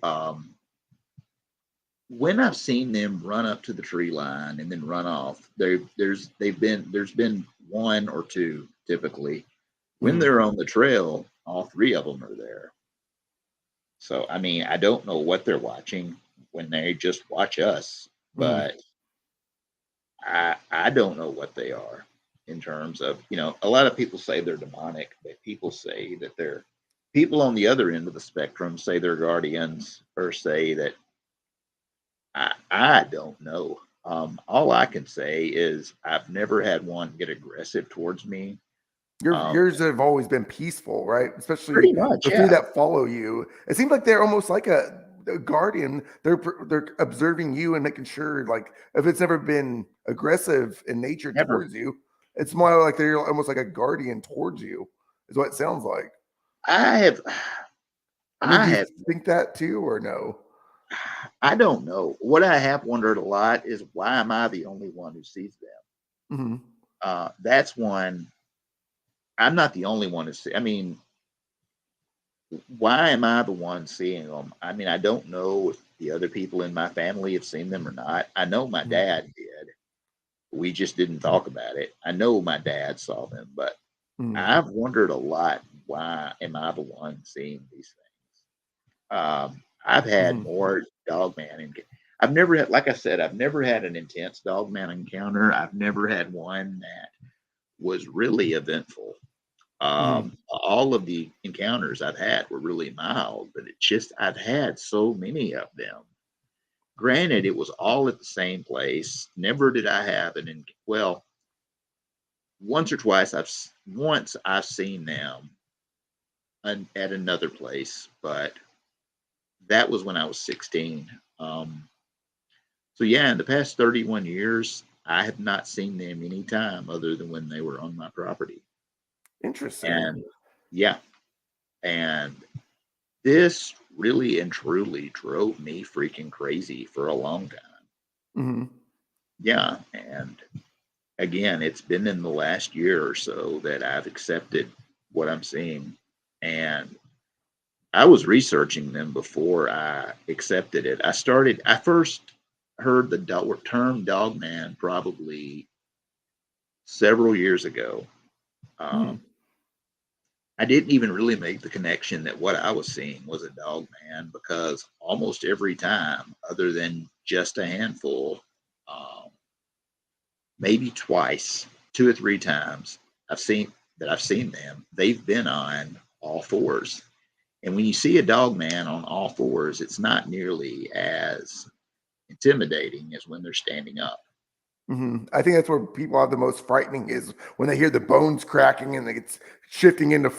When I've seen them run up to the tree line and then run off, there's been one or two typically. When they're on the trail, all three of them are there. So I mean, I don't know what they're watching, when they just watch us, but I don't know what they are in terms of, a lot of people say they're demonic, but people say that they're people on the other end of the spectrum say they're guardians or say that I don't know. All I can say is I've never had one get aggressive towards me. Yours have always been peaceful, right? Especially Pretty much, the three that follow you. It seems like they're almost like a guardian. They're observing you and making sure, like, if it's never been aggressive in nature towards you, it's more like they're almost like a guardian towards you. Is what it sounds like. I mean, do you think that too, or no? I don't know. What I have wondered a lot is why am I the only one who sees them? That's one. I'm not the only one to see. I mean, why am I the one seeing them? I mean, I don't know if the other people in my family have seen them or not. I know my dad did. We just didn't talk about it. I know my dad saw them, but I've wondered a lot, why am I the one seeing these things? I've had more dogman, and I've never had, like I said, I've never had an intense dogman encounter. I've never had one that was really eventful. All of the encounters I've had were really mild, but it's just I've had so many of them. Granted, it was all at the same place. Never did I have well, once or twice I've seen them at another place, but that was when I was 16. So yeah, in the past 31 years, I have not seen them any time other than when they were on my property. Interesting. And yeah, and this really and truly drove me freaking crazy for a long time. Yeah, and again, it's been in the last year or so that I've accepted what I'm seeing, and I was researching them before I accepted it. I first heard the term dogman probably several years ago. I didn't even really make the connection that what I was seeing was a dogman, because almost every time, other than just a handful, maybe twice, 2 or 3 times, I've seen them, they've been on all fours. And when you see a dogman on all fours, it's not nearly as intimidating as when they're standing up. I think that's where people have the most frightening is when they hear the bones cracking and it's shifting into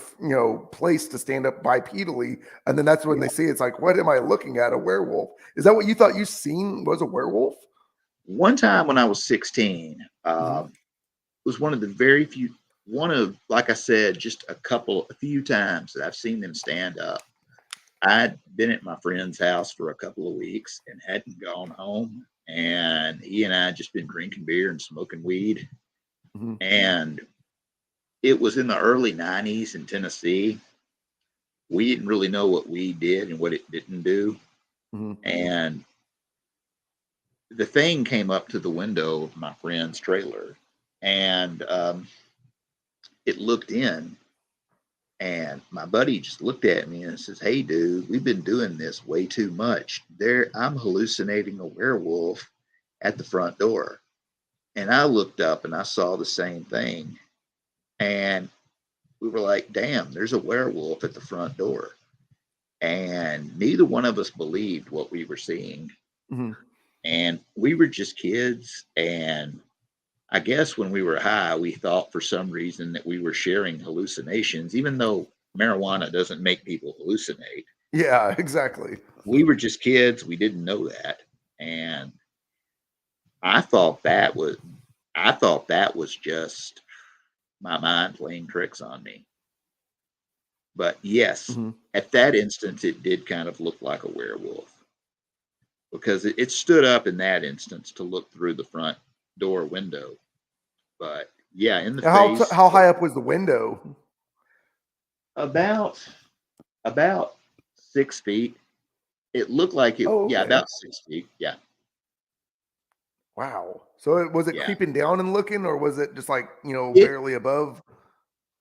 place to stand up bipedally, and then that's when they see it's like, what am I looking at? A werewolf? Is that what you thought you seen was a werewolf? One time when I was 16, was one of the very few, like I said, just a few times that I've seen them stand up. I'd been at my friend's house for a couple of weeks and hadn't gone home, and he and I just been drinking beer and smoking weed. And it was in the early 90s in Tennessee. We didn't really know what weed did and what it didn't do. And the thing came up to the window of my friend's trailer, and it looked in, and my buddy just looked at me and says, "Hey dude, we've been doing this way too much. I'm hallucinating a werewolf at the front door." And I looked up and I saw the same thing, and we were like, damn, there's a werewolf at the front door. And neither one of us believed what we were seeing. And we were just kids, and I guess when we were high, we thought for some reason that we were sharing hallucinations, even though marijuana doesn't make people hallucinate. Yeah, exactly. We were just kids. We didn't know that. And I thought that was just my mind playing tricks on me. But yes, at that instance, it did kind of look like a werewolf, because it stood up in that instance to look through the front door window. But yeah, in the face. How high up was the window? About 6 feet. It looked like it. Yeah, about 6 feet. Yeah. Wow. So was it creeping down and looking, or was it just like, barely above?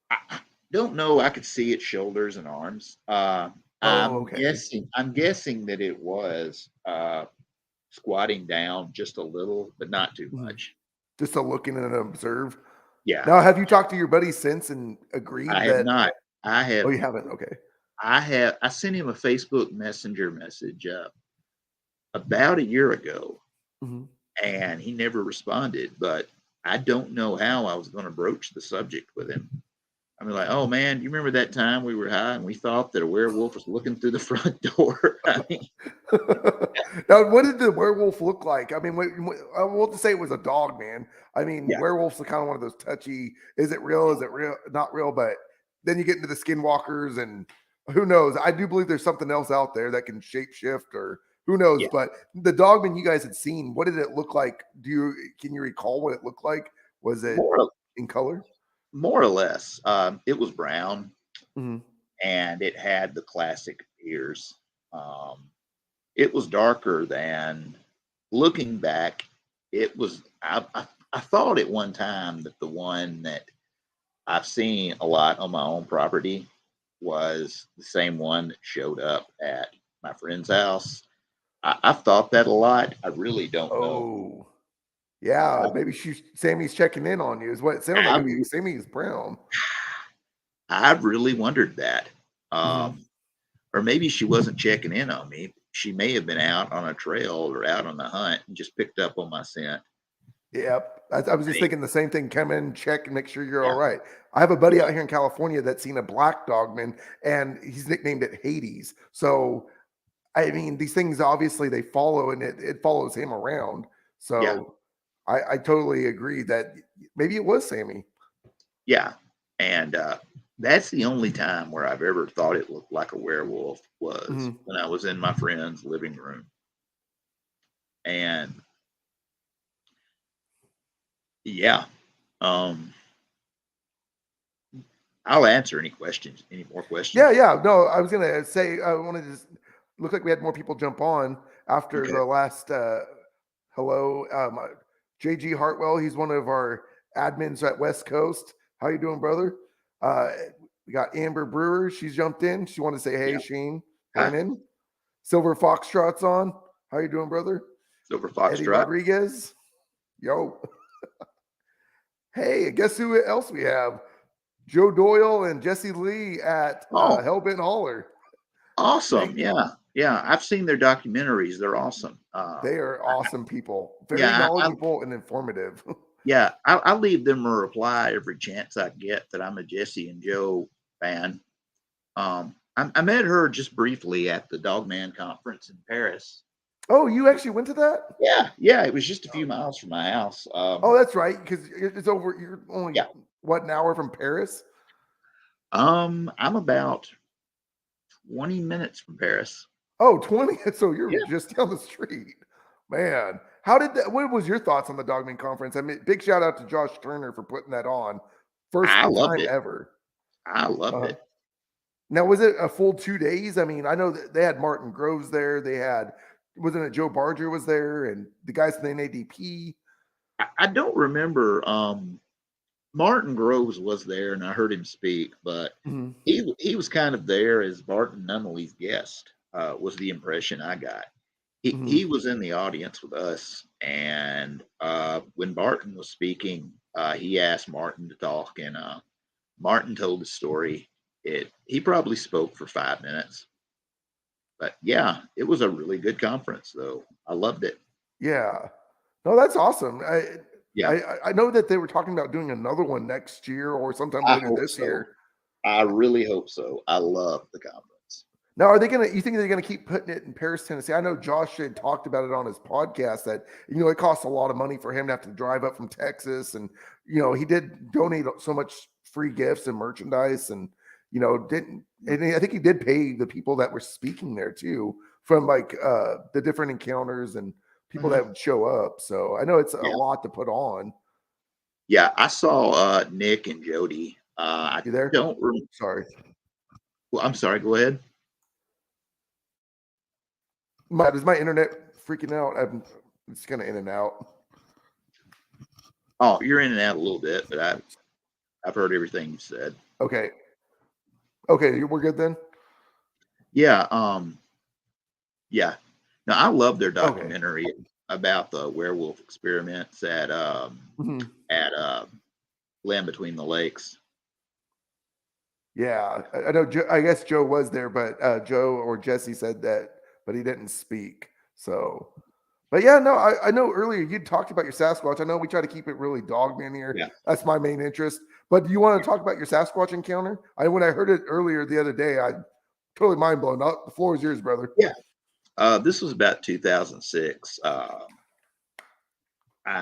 I don't know. I could see its shoulders and arms. I'm guessing that it was squatting down just a little, but not too much. Just to look in and observe. Yeah. Now, have you talked to your buddy since and agreed I that? have not. I have. Oh, you haven't? Okay. I sent him a Facebook Messenger message about a year ago, and he never responded. But I don't know how I was going to broach the subject with him. I mean, like, oh man, do you remember that time we were high and we thought that a werewolf was looking through the front door? I mean, now, what did the werewolf look like? I mean, I want to say it was a dog, man. I mean, werewolves are kind of one of those touchy. Is it real? Is it real? Not real. But then you get into the skinwalkers, and who knows? I do believe there's something else out there that can shapeshift, or who knows? Yeah. But the dogman you guys had seen, what did it look like? Can you recall what it looked like? Was it in color? More or less. It was brown, and it had the classic ears. It was darker than, looking back, it was, I thought at one time that the one that I've seen a lot on my own property was the same one that showed up at my friend's house. I've thought that a lot. I really don't know. Yeah, maybe Sammy's checking in on you is what it sounded like. Sammy is brown. I've really wondered that. Or maybe she wasn't checking in on me. She may have been out on a trail or out on the hunt and just picked up on my scent. Yep. I was just thinking the same thing. Come in, check, and make sure you're all right. I have a buddy out here in California that's seen a black dogman, and he's nicknamed it Hades. So, I mean, these things, obviously, they follow, and it follows him around. So, I totally agree that maybe it was Sammy. Yeah. And that's the only time where I've ever thought it looked like a werewolf was when I was in my friend's living room. And I'll answer any more questions. Yeah. No, I was gonna say I wanted to look like we had more people jump on after the last hello. JG Hartwell, he's one of our admins at West Coast. How you doing, brother? We got Amber Brewer. She's jumped in. She wanted to say, hey, Shane. Brennan. Silver Foxtrot's on. How you doing, brother? Silver Foxtrot. Eddie Rodriguez. Yo. Hey, guess who else we have? Joe Doyle and Jesse Lee at Hellbent Holler. Awesome. Yeah. I've seen their documentaries. They're awesome. They are awesome people. Very knowledgeable and informative. Yeah, I'll leave them a reply every chance I get that I'm a Jesse and Joe fan. I met her just briefly at the Dogman conference in Paris. Oh, you actually went to that? Yeah. It was just a few miles from my house. That's right, because it's over. You're only what, an hour from Paris? I'm about 20 minutes from Paris. Oh, 20. So you're just down the street, man. What was your thoughts on the Dogman conference? I mean, big shout out to Josh Turner for putting that on. First time ever. I loved it. Now, was it a full 2 days? I mean, I know that they had Martin Groves there. They had, wasn't it Joe Barger was there and the guys from the NADP? I don't remember. Martin Groves was there and I heard him speak, but he was kind of there as Barton Nunnally's guest, was the impression I got. He was in the audience with us, and when Barton was speaking, he asked Martin to talk, and Martin told the story. He probably spoke for 5 minutes, but yeah, it was a really good conference, though. I loved it. Yeah, no, that's awesome. I know that they were talking about doing another one next year or sometime later this year. I really hope so. I love the conference. Now, you think they're gonna keep putting it in Paris, Tennessee? I know Josh had talked about it on his podcast that, it costs a lot of money for him to have to drive up from Texas. And, he did donate so much free gifts and merchandise and, and I think he did pay the people that were speaking there too, from like the different encounters and people that would show up. So I know it's a lot to put on. Yeah. I saw Nick and Jody. You there? Sorry. Well, I'm sorry. Go ahead. Is my internet freaking out? It's kind of in and out. Oh, you're in and out a little bit, but I've heard everything you said. Okay, we're good then. Yeah. Yeah. Now, I love their documentary about the werewolf experiments at Land Between the Lakes. Yeah, I know. I guess Joe was there, but Joe or Jesse said that, but he didn't speak. So, but yeah, no, I know earlier you talked about your Sasquatch. I know we try to keep it really Dogman here. Yeah. That's my main interest. But do you want to talk about your Sasquatch encounter? When I heard it earlier the other day, I totally mind blown. The floor is yours, brother. Yeah. This was about 2006. I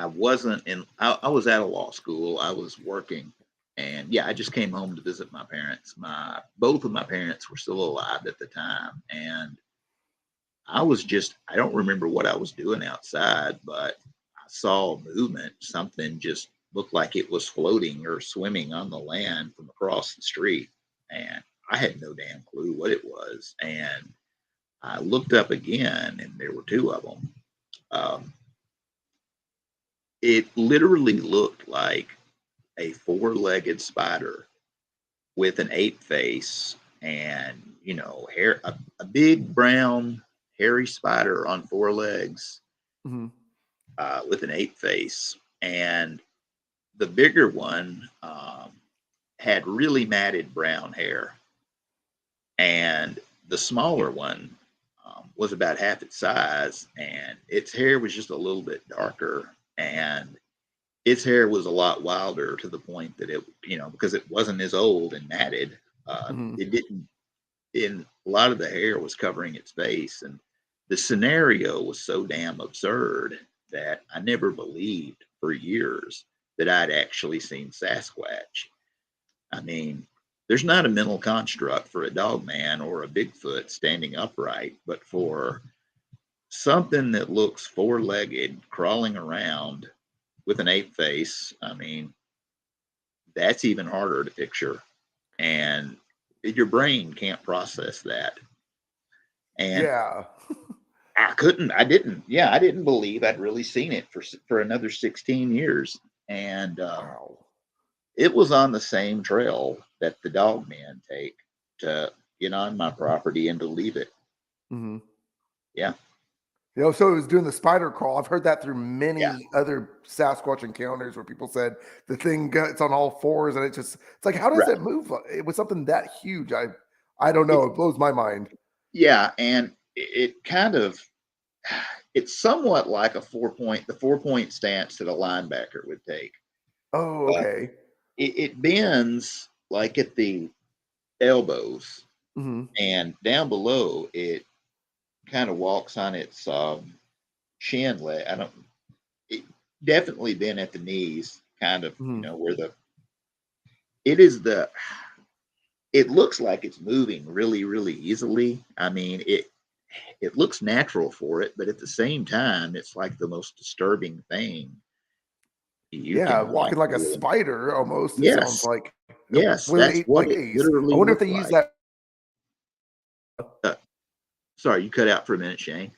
wasn't in, I was at a law school. I was working, and yeah, I just came home to visit my parents. Both of my parents were still alive at the time. And I don't remember what I was doing outside, but I saw movement. Something just looked like it was floating or swimming on the land from across the street. And I had no damn clue what it was. And I looked up again, and there were two of them. It literally looked like a four-legged spider with an ape face and, hair, a big brown hairy spider on four legs with an ape face. And the bigger one had really matted brown hair. And the smaller one was about half its size, and its hair was just a little bit darker. And its hair was a lot wilder, to the point that it, because it wasn't as old and matted, it didn't, a lot of the hair was covering its face. And the scenario was so damn absurd that I never believed for years that I'd actually seen Sasquatch. I mean, there's not a mental construct for a dogman or a Bigfoot standing upright, but for something that looks four-legged crawling around with an ape face, I mean, that's even harder to picture. And your brain can't process that. And yeah, I didn't believe I'd really seen it for another 16 years. And wow. It was on the same trail that the dogmen take to get on my property and to leave it. Yeah. So it was doing the spider crawl. I've heard that through many other Sasquatch encounters where people said the thing it's on all fours, and it's like, how does it move? It was something that huge. I don't know. It blows my mind. Yeah, and it kind of, it's somewhat like the 4-point stance that a linebacker would take. Oh, okay. It bends like at the elbows, and down below it kind of walks on its shin leg. It definitely been at the knees, kind of, where it looks like it's moving really, really easily. I mean, it looks natural for it, but at the same time, it's like the most disturbing thing. Walking like a spider almost. Yes. It sounds like. Yes, that's what it literally I wonder if they like. use that. Sorry, you cut out for a minute, Shane.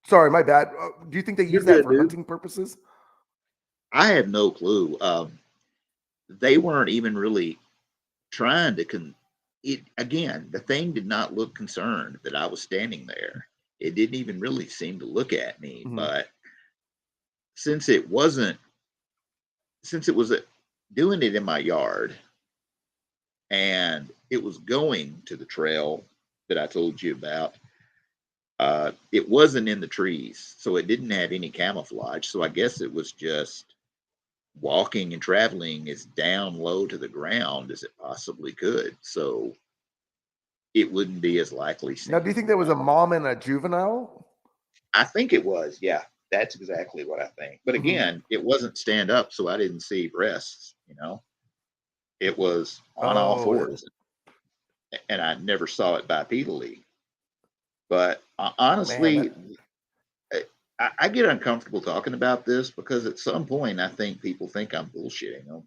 Sorry, my bad. Do you think they use that for hunting purposes? I have no clue. They weren't even really trying to again, the thing did not look concerned that I was standing there. It didn't even really seem to look at me. But since it was doing it in my yard, and it was going to the trail that I told you about, it wasn't in the trees, so it didn't have any camouflage. So I guess it was just walking and traveling as down low to the ground as it possibly could. So it wouldn't be as likely seen. Now, do you think there was a mom and a juvenile? I think it was. Yeah, that's exactly what I think. But again, it wasn't stand up, so I didn't see breasts. It was on all fours, and I never saw it bipedally. But honestly, I get uncomfortable talking about this, because at some point I think people think I'm bullshitting them,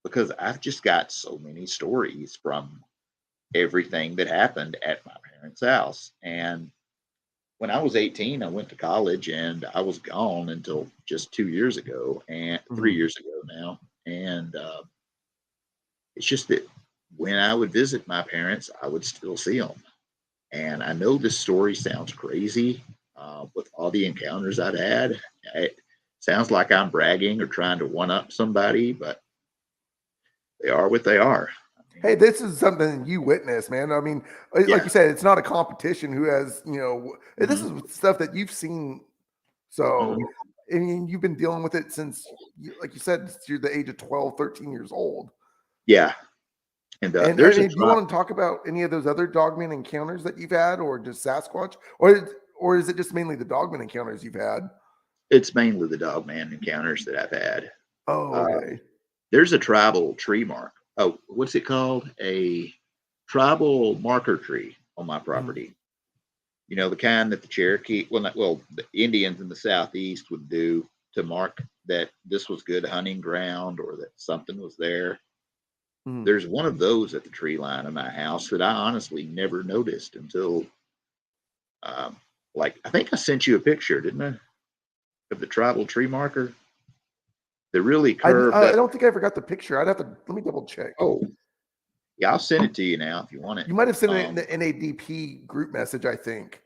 because I've just got so many stories from everything that happened at my parents' house. And when I was 18, I went to college, and I was gone until just 2 years ago, and 3 years ago now. And it's just that when I would visit my parents, I would still see them. And I know this story sounds crazy with all the encounters I've had. It sounds like I'm bragging or trying to one up somebody, but they are what they are. Hey, this is something you witnessed, man. I mean, like you said, it's not a competition who has, this is stuff that you've seen. So, I mean, you've been dealing with it since, like you said, you're the age of 12, 13 years old. Yeah. And there's do you want to talk about any of those other Dogman encounters that you've had, or just Sasquatch, or is it just mainly the Dogman encounters you've had? It's mainly the Dogman encounters that I've had. Oh, okay. There's a tribal tree mark. Oh, what's it called? A tribal marker tree on my property. You know, the kind that the Cherokee, the Indians in the Southeast would do to mark that this was good hunting ground or that something was there. There's one of those at the tree line of my house that I honestly never noticed until, I think I sent you a picture, didn't I, of the tribal tree marker? They're really curved. I don't think I ever got the picture. Let me double check. Oh, yeah, I'll send it to you now if you want it. You might have sent it in the NADP group message, I think.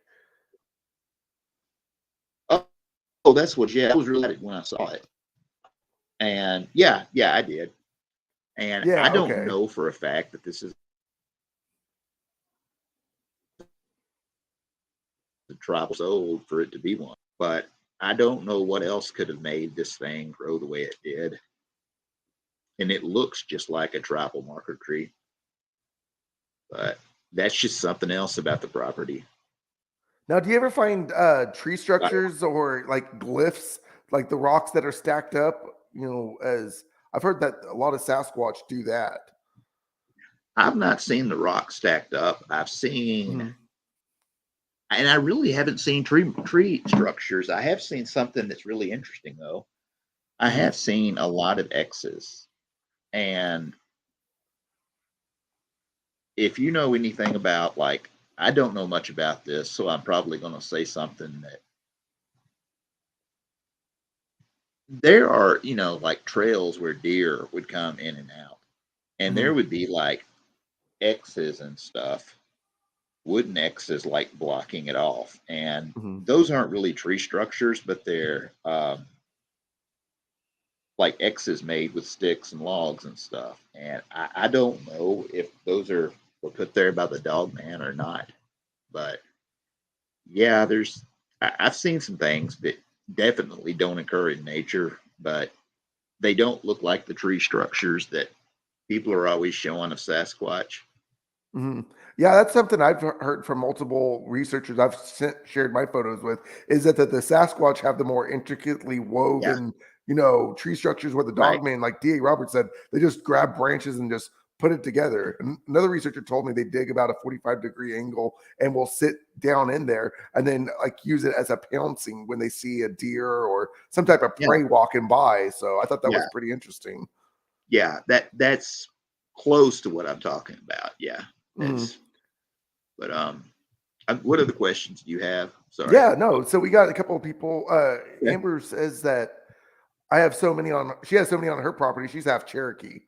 Oh, that's what, I was really excited when I saw it. And yeah, I did. And I don't know for a fact that this is the tribal old for it to be one, but I don't know what else could have made this thing grow the way it did. And it looks just like a tribal marker tree. But that's just something else about the property. Now, do you ever find tree structures or like glyphs, like the rocks that are stacked up? As I've heard that a lot of Sasquatch do that. I've not seen the rocks stacked up. I've seen, and I really haven't seen tree structures. I have seen something that's really interesting, though. I have seen a lot of X's. And if you know anything about, I don't know much about this, so I'm probably going to say something that there are, trails where deer would come in and out. And there would be X's and stuff, wooden X's blocking it off. And those aren't really tree structures, but they're X's made with sticks and logs and stuff. And I don't know if those were put there by the Dogman or not. But yeah, I've seen some things that definitely don't occur in nature, but they don't look like the tree structures that people are always showing of Sasquatch. Yeah, that's something I've heard from multiple researchers I've shared my photos with, is that the Sasquatch have the more intricately woven, tree structures, where the Dogman, like D.A. Roberts said, they just grab branches and just put it together. And another researcher told me they dig about a 45-degree angle and will sit down in there and then use it as a pouncing when they see a deer or some type of prey walking by. So I thought that was pretty interesting. Yeah, that's close to what I'm talking about. Yeah. But what other questions do you have? Sorry. Yeah, no. So we got a couple of people. Amber says that she has so many on her property. She's half Cherokee.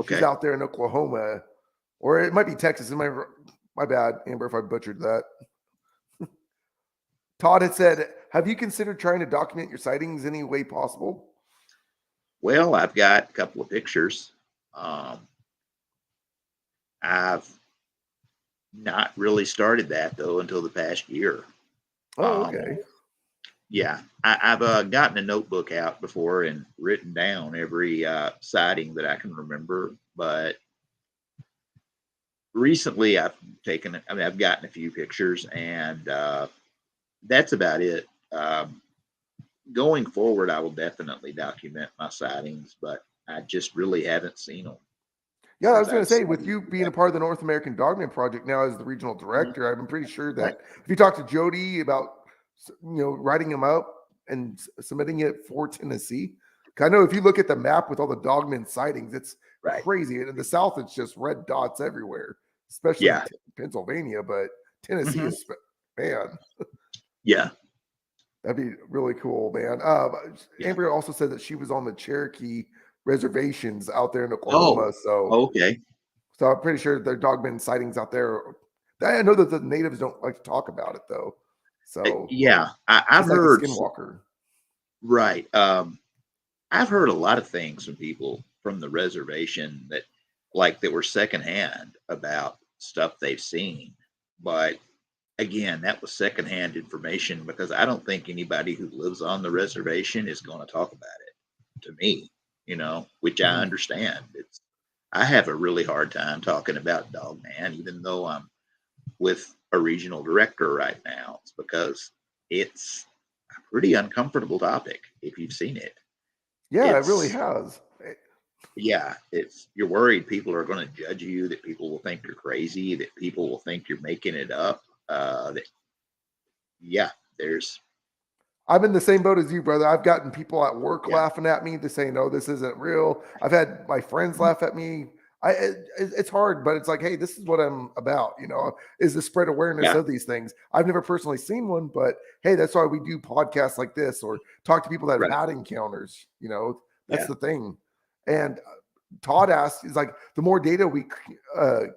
Okay. She's out there in Oklahoma, or it might be Texas. My bad, Amber, if I butchered that. Todd had said, have you considered trying to document your sightings any way possible? Well, I've got a couple of pictures. I've not really started that, though, until the past year. Oh, okay. Yeah, I've gotten a notebook out before and written down every sighting that I can remember. But recently, I've gotten a few pictures, and that's about it. Going forward, I will definitely document my sightings, but I just really haven't seen them. Yeah, I was going to say, with you being a part of the North American Dogman Project now as the regional director, I'm pretty sure that if you talk to Jody about, writing them up and submitting it for Tennessee, I know if you look at the map with all the Dogman sightings, it's crazy. In the South, it's just red dots everywhere, especially Pennsylvania, but Tennessee is, man. Yeah. That'd be really cool, man. Amber also said that she was on the Cherokee reservations out there in Oklahoma. So I'm pretty sure their Dogman sightings out there I know that the natives don't like to talk about it though. So yeah, I've like heard Skinwalker. Right. I've heard a lot of things from people from the reservation that were secondhand about stuff they've seen. But again, that was secondhand information because I don't think anybody who lives on the reservation is going to talk about it to me, which I understand. I have a really hard time talking about Dogman, even though I'm with a regional director right now. It's because it's a pretty uncomfortable topic if you've seen it. Yeah, it really has. Yeah, you're worried people are going to judge you, that people will think you're crazy, that people will think you're making it up. I'm in the same boat as you, brother. I've gotten people at work laughing at me to say, no, this isn't real. I've had my friends laugh at me. It's hard, but it's like, hey, this is what I'm about, is to spread awareness of these things. I've never personally seen one, but hey, that's why we do podcasts like this or talk to people that have had encounters, that's the thing. And Todd asked, is like, the more data we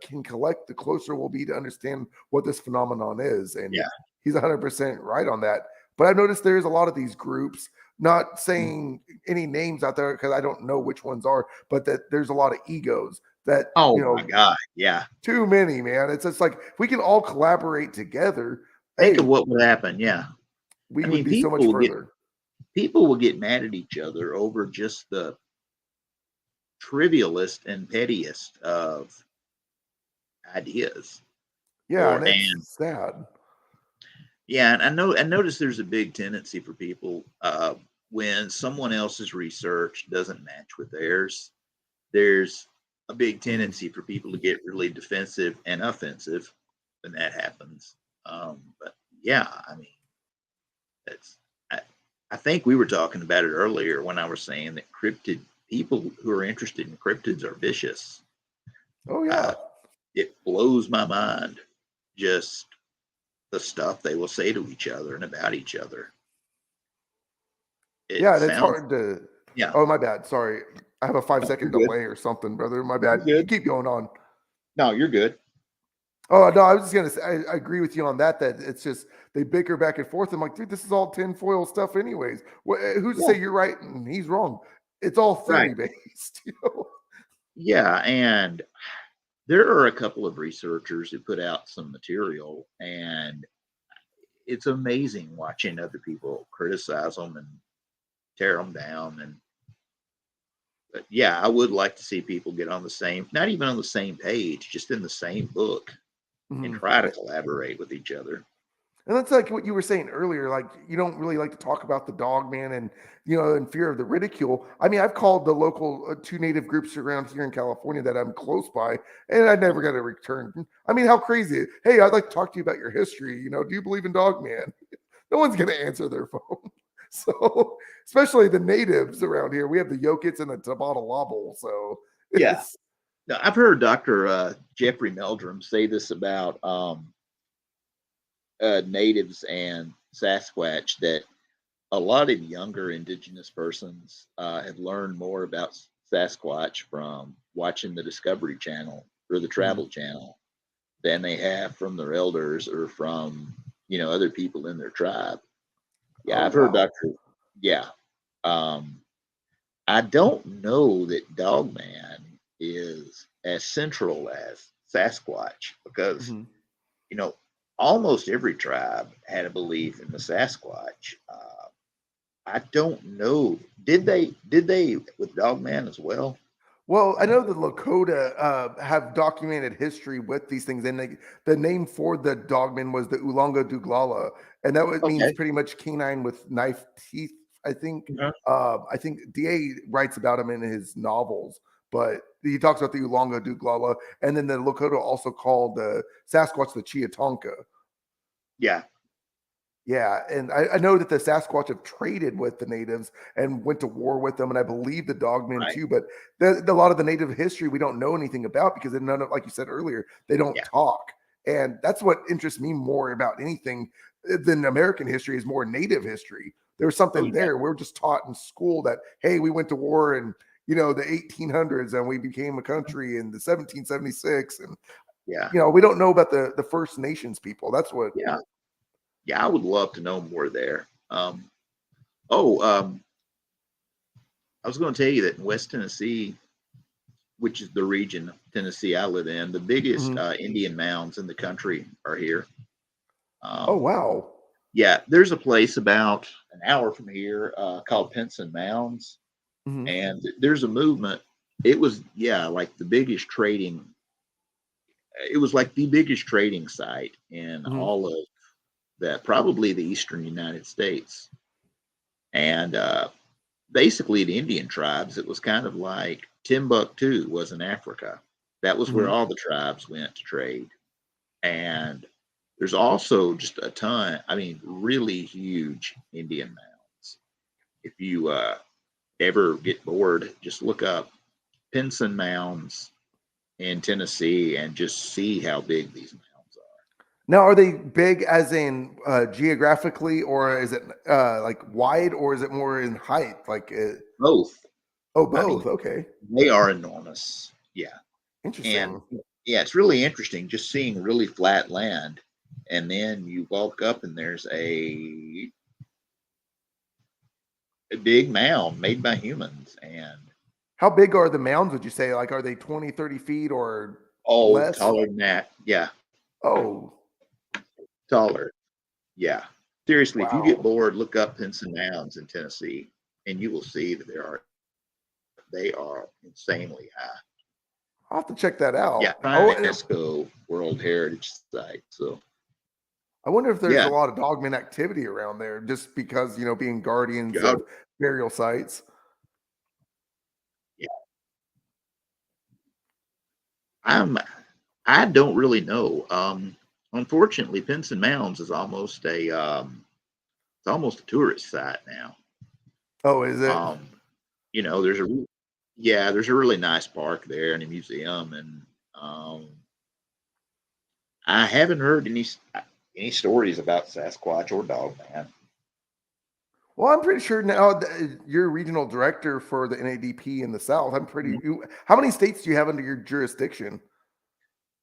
can collect, the closer we'll be to understand what this phenomenon is. And he's 100% right on that. But I've noticed there's a lot of these groups, not saying any names out there because I don't know which ones are, but that there's a lot of egos that, my God. Yeah. Too many, man. It's just like, if we can all collaborate together. Think of what would happen. Yeah. We would be so much further. People will get mad at each other over just the trivialist and pettiest of ideas. Yeah, and it's sad. Yeah, and I notice there's a big tendency for people when someone else's research doesn't match with theirs. There's a big tendency for people to get really defensive and offensive when that happens. But yeah, I mean, I think we were talking about it earlier when I was saying that people who are interested in cryptids are vicious. Oh yeah, it blows my mind just the stuff they will say to each other and about each other. It's hard to. Yeah. Oh, my bad. Sorry, I have a 5-second delay or something, brother. My bad. You keep going on. No, you're good. Oh no, I was just gonna say I agree with you on that. That it's just they bicker back and forth. I'm like, dude, this is all tinfoil stuff, anyways. Who's to say you're right and he's wrong? It's all theory based. Yeah, and there are a couple of researchers who put out some material, and it's amazing watching other people criticize them and tear them down. But yeah, I would like to see people get on the same, not even on the same page, just in the same book and try to collaborate with each other. And that's like what you were saying earlier. Like, you don't really like to talk about the Dogman and, in fear of the ridicule. I mean, I've called the local 2 native groups around here in California that I'm close by, and I never got a return. I mean, how crazy. Hey, I'd like to talk to you about your history. Do you believe in Dogman? No one's going to answer their phone. So, especially the natives around here, we have the Yokits and the Tabatalabal. So, yeah. Now, I've heard Dr. Jeffrey Meldrum say this about natives and Sasquatch, that a lot of younger indigenous persons have learned more about Sasquatch from watching the Discovery Channel or the Travel Channel than they have from their elders or from other people in their tribe. Yeah, I've heard Dr. Yeah. I don't know that Dogman is as central as Sasquatch because, almost every tribe had a belief in the Sasquatch. I don't know. Did they with Dogman as well? Well, I know the Lakota have documented history with these things, and the name for the Dogman was the Ulanga Duglala, and that means pretty much canine with knife teeth. I think. I think Da writes about him in his novels, but he talks about the Ulanga Duglala, and then the Lakota also called the Sasquatch the Chiatonka. Yeah. Yeah, and I know that the Sasquatch have traded with the natives and went to war with them, and I believe the Dogmen too. But a lot of the native history we don't know anything about because none of, like you said earlier, they don't talk, and that's what interests me more about anything than American history is more native history. There was something there. We're just taught in school that hey, we went to war in the 1800s and we became a country in the 1776, and Yeah. we don't know about the First Nations people. That's what. Yeah. Yeah, I would love to know more there. I was going to tell you that in West Tennessee, which is the region of Tennessee I live in, the biggest Indian mounds in the country are here. Oh, wow. Yeah, there's a place about an hour from here called Pinson Mounds, and there's a movement. It was, like the biggest trading. It was like the biggest trading site in all of that, probably the eastern United States. And basically, the Indian tribes, it was kind of like Timbuktu was in Africa. That was where all the tribes went to trade. And there's also just a ton, really huge Indian mounds. If you ever get bored, just look up Pinson Mounds in Tennessee and just see how big these mounds are. Now, are they big as in geographically, or is it like wide, or is it more in height? Both. Oh, both. Okay. They are enormous. Yeah. Interesting. And it's really interesting just seeing really flat land, and then you walk up and there's a big mound made by humans. And how big are the mounds, would you say? Like, are they 20, 30 feet or less? Taller than that. Yeah. Oh, taller. Yeah. Seriously, wow. If you get bored, look up Pinson Mounds in Tennessee, and you will see that they are insanely high. I'll have to check that out. Yeah, UNESCO World Heritage Site. So I wonder if there's a lot of dogman activity around there, just because being guardians of burial sites. Yeah, I don't really know. Unfortunately, Pinson Mounds is almost a tourist site now. Oh, is it? There's a really nice park there and a museum, and I haven't heard any stories about Sasquatch or Dogman. Well, I'm pretty sure now that you're regional director for the NADP in the South. How many states do you have under your jurisdiction?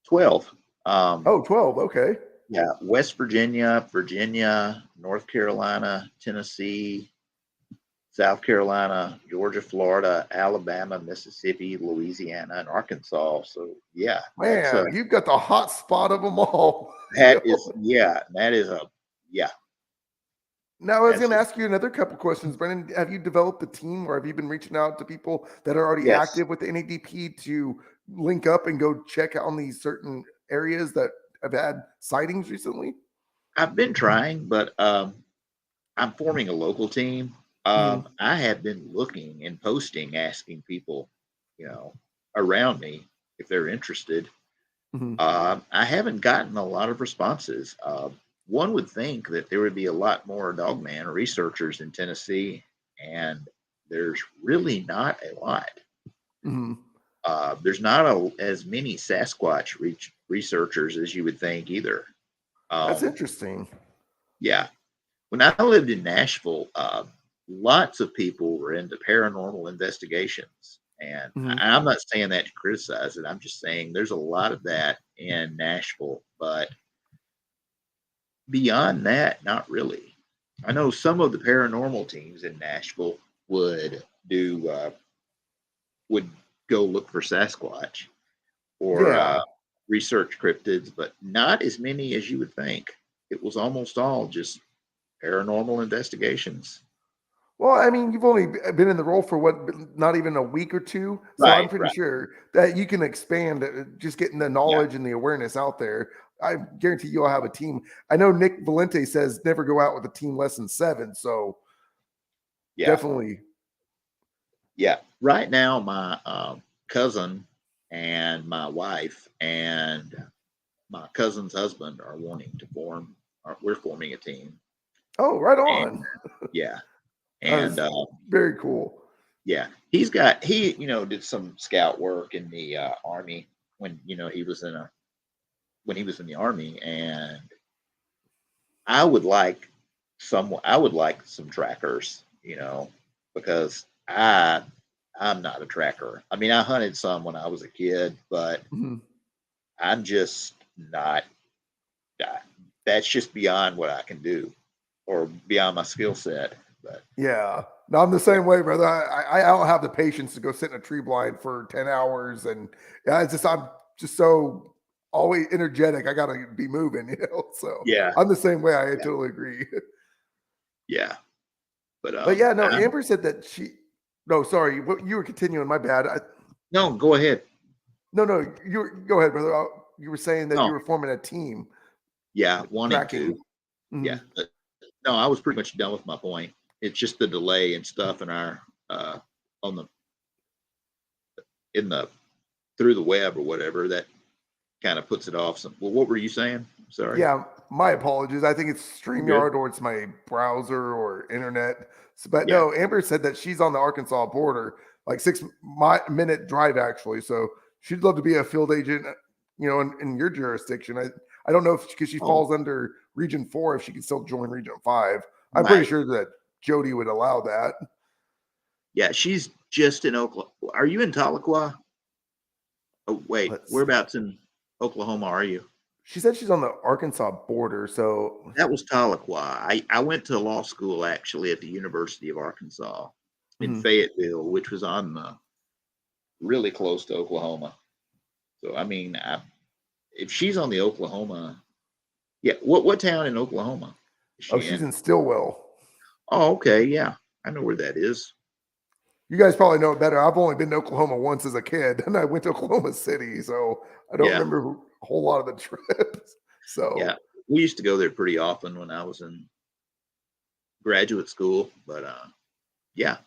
12. 12. Okay. Yeah, West Virginia, North Carolina, Tennessee, South Carolina, Georgia, Florida, Alabama, Mississippi, Louisiana, and Arkansas. So yeah, man, you've got the hot spot of them all. That is Now, I was going to ask you another couple questions, Brennan. Have you developed a team, or have you been reaching out to people that are already active with the NADP to link up and go check out on these certain areas that have had sightings recently? I've been trying, but I'm forming a local team. I have been looking and posting, asking people, around me if they're interested. I haven't gotten a lot of responses. One would think that there would be a lot more dogman researchers in Tennessee, and there's really not a lot. There's not as many Sasquatch researchers as you would think either. That's interesting. Yeah. When I lived in Nashville, lots of people were into paranormal investigations. And I'm not saying that to criticize it. I'm just saying there's a lot of that in Nashville. But beyond that, not really. I know some of the paranormal teams in Nashville would go look for Sasquatch or research cryptids, but not as many as you would think. It was almost all just paranormal investigations. Well, I mean, you've only been in the role for not even a week or two. So I'm pretty sure that you can expand just getting the knowledge and the awareness out there. I guarantee you'll have a team. I know Nick Valente says never go out with a team less than 7. So definitely. Yeah. Right now, my cousin and my wife and my cousin's husband are wanting to we're forming a team. Oh, right on. And very cool. Yeah. He did some scout work in the Army when he was in the Army, and I would like some trackers, because I'm not a tracker. I mean, I hunted some when I was a kid, but I'm just not. That's just beyond what I can do, or beyond my skill set. But yeah, no, I'm the same way, brother. I don't have the patience to go sit in a tree blind for 10 hours, and yeah, it's just I'm just so always energetic. I gotta be moving, So yeah, I'm the same way. I totally agree. yeah. But yeah, no, Amber said that she. No, sorry, what you were continuing. My bad. No, go ahead. No, go ahead, brother. You were saying that you No, were forming a team. yeah, wanting Tracking. to. Yeah. No, I was pretty much done with my point. It's just the delay and stuff in our on the in the through the web or whatever that kind of puts it off. Well, what were you saying? Sorry. Yeah, my apologies. I think it's Good. StreamYard or it's my browser or internet. But Yeah. no, Amber said that she's on the Arkansas border, like 6-minute drive actually. So she'd love to be a field agent, in your jurisdiction. I don't know if because she falls under Region 4, if she can still join Region 5. I'm pretty sure that Jody would allow that. Yeah, she's just in Oklahoma. Are you in Tahlequah? Oh, wait, whereabouts in Oklahoma are you? She said she's on the Arkansas border, so that was Tahlequah. I went to law school actually at the University of Arkansas in Fayetteville, which was on the really close to Oklahoma. So I mean, if she's on the Oklahoma, yeah. What town in Oklahoma is she she's in Stillwell. Oh, okay, yeah, I know where that is. You guys probably know it better. I've only been to Oklahoma once as a kid, and I went to Oklahoma City, so I don't remember a whole lot of the trips. So yeah, we used to go there pretty often when I was in graduate school. But yeah,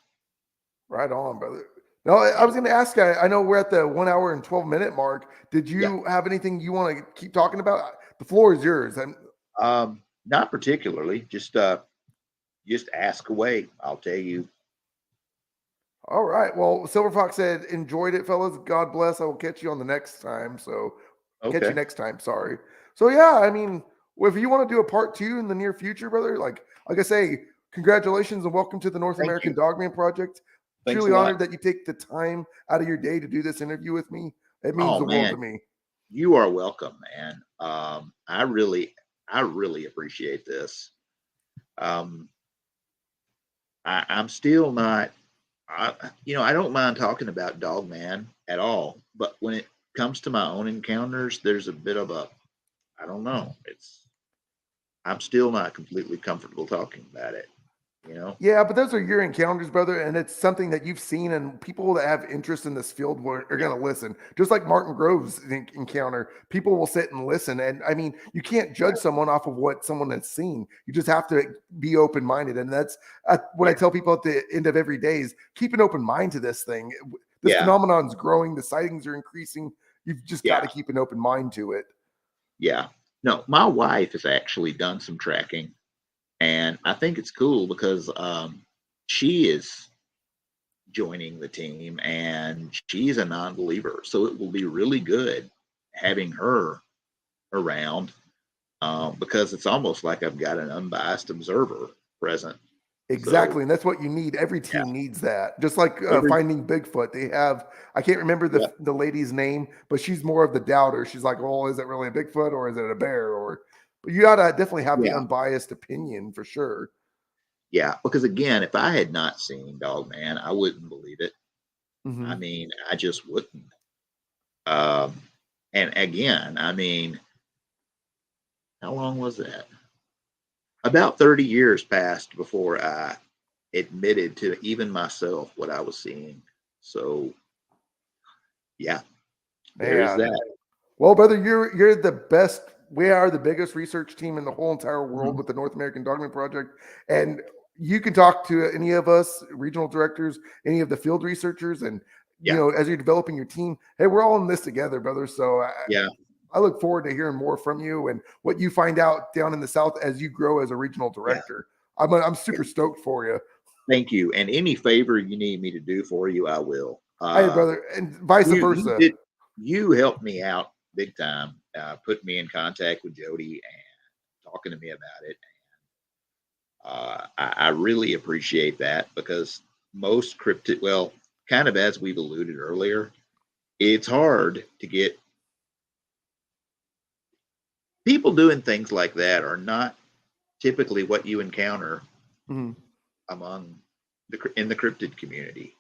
right on, brother. No, I was going to ask. I know we're at the 1 hour and 12-minute mark. Did you have anything you want to keep talking about? The floor is yours. Not particularly. Just ask away. I'll tell you. All right. Well, Silver Fox said, "Enjoyed it, fellas. God bless. I will catch you on the next time." So, catch you next time. Sorry. So, yeah, I mean, if you want to do a part 2 in the near future, brother, like I say, congratulations and welcome to the North American Dogman Project. Thanks Truly honored that you take the time out of your day to do this interview with me. It means the world to me. You are welcome, man. I really appreciate this. I'm still not. I don't mind talking about Dogman at all, but when it comes to my own encounters, there's a bit of I don't know. I'm still not completely comfortable talking about it. Yeah, but those are your encounters, brother, and it's something that you've seen, and people that have interest in this field are going to listen. Just like Martin Grove's encounter, people will sit and listen. And I mean, you can't judge someone off of what someone has seen. You just have to be open-minded, and that's what I tell people at the end of every day: is keep an open mind to this thing. This phenomenon's growing. The sightings are increasing. You've just got to keep an open mind to it. Yeah. No, my wife has actually done some tracking. And I think it's cool because she is joining the team and she's a non-believer. So it will be really good having her around because it's almost like I've got an unbiased observer present. Exactly. And that's what you need. Every team needs that. Just like Finding Bigfoot. They have, I can't remember the lady's name, but she's more of the doubter. She's like, oh, is it really a Bigfoot or is it a bear? But you got to definitely have the unbiased opinion for sure. Yeah, because again, if I had not seen Dogman, I wouldn't believe it. I mean, I just wouldn't. And again, I mean, how long was that? About 30 years passed before I admitted to even myself what I was seeing. So, yeah, there's that. Well, brother, you're the best. We are the biggest research team in the whole entire world with the North American Dogman Project. And you can talk to any of us, regional directors, any of the field researchers, and as you're developing your team, hey, we're all in this together, brother. So I look forward to hearing more from you and what you find out down in the South as you grow as a regional director. I'm super stoked for you. Thank you. And any favor you need me to do for you, I will. Hey, brother, and vice versa. You helped me out big time, put me in contact with Jody and talking to me about it. I really appreciate that because most cryptid, well, kind of as we've alluded earlier, it's hard to get people doing things like that are not typically what you encounter among in the cryptid community.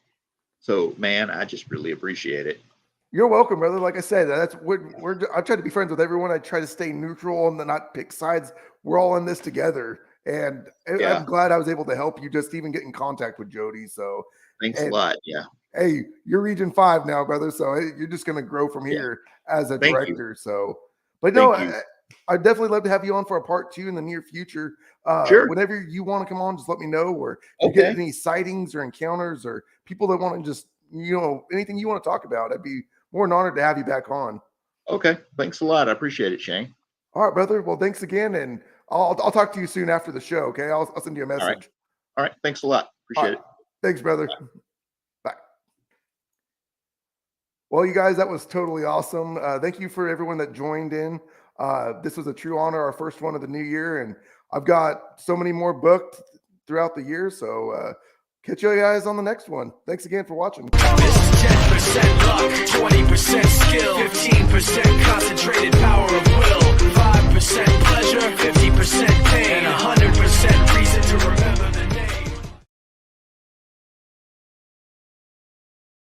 So, man, I just really appreciate it. You're welcome, brother. Like I said, that's I try to be friends with everyone. I try to stay neutral and not pick sides. We're all in this together, and I'm glad I was able to help you just even get in contact with Jody. So thanks a lot. Yeah. Hey, you're Region 5 now, brother. So you're just going to grow from here as a director. So, but no, I'd definitely love to have you on for a part 2 in the near future. Sure. Whenever you want to come on, just let me know. Or if you get any sightings or encounters or people that want to just, anything you want to talk about, I'd be more than honored to have you back on. Okay. Thanks a lot. I appreciate it, Shane. All right, brother. Well, thanks again. And I'll talk to you soon after the show. Okay. I'll send you a message. All right. Thanks a lot. Appreciate it. Thanks, brother. Bye. Well, you guys, that was totally awesome. Thank you for everyone that joined in. This was a true honor, our first one of the new year. And I've got so many more booked throughout the year. So catch you guys on the next one. Thanks again for watching. This is 10% luck, 20% skill, 15%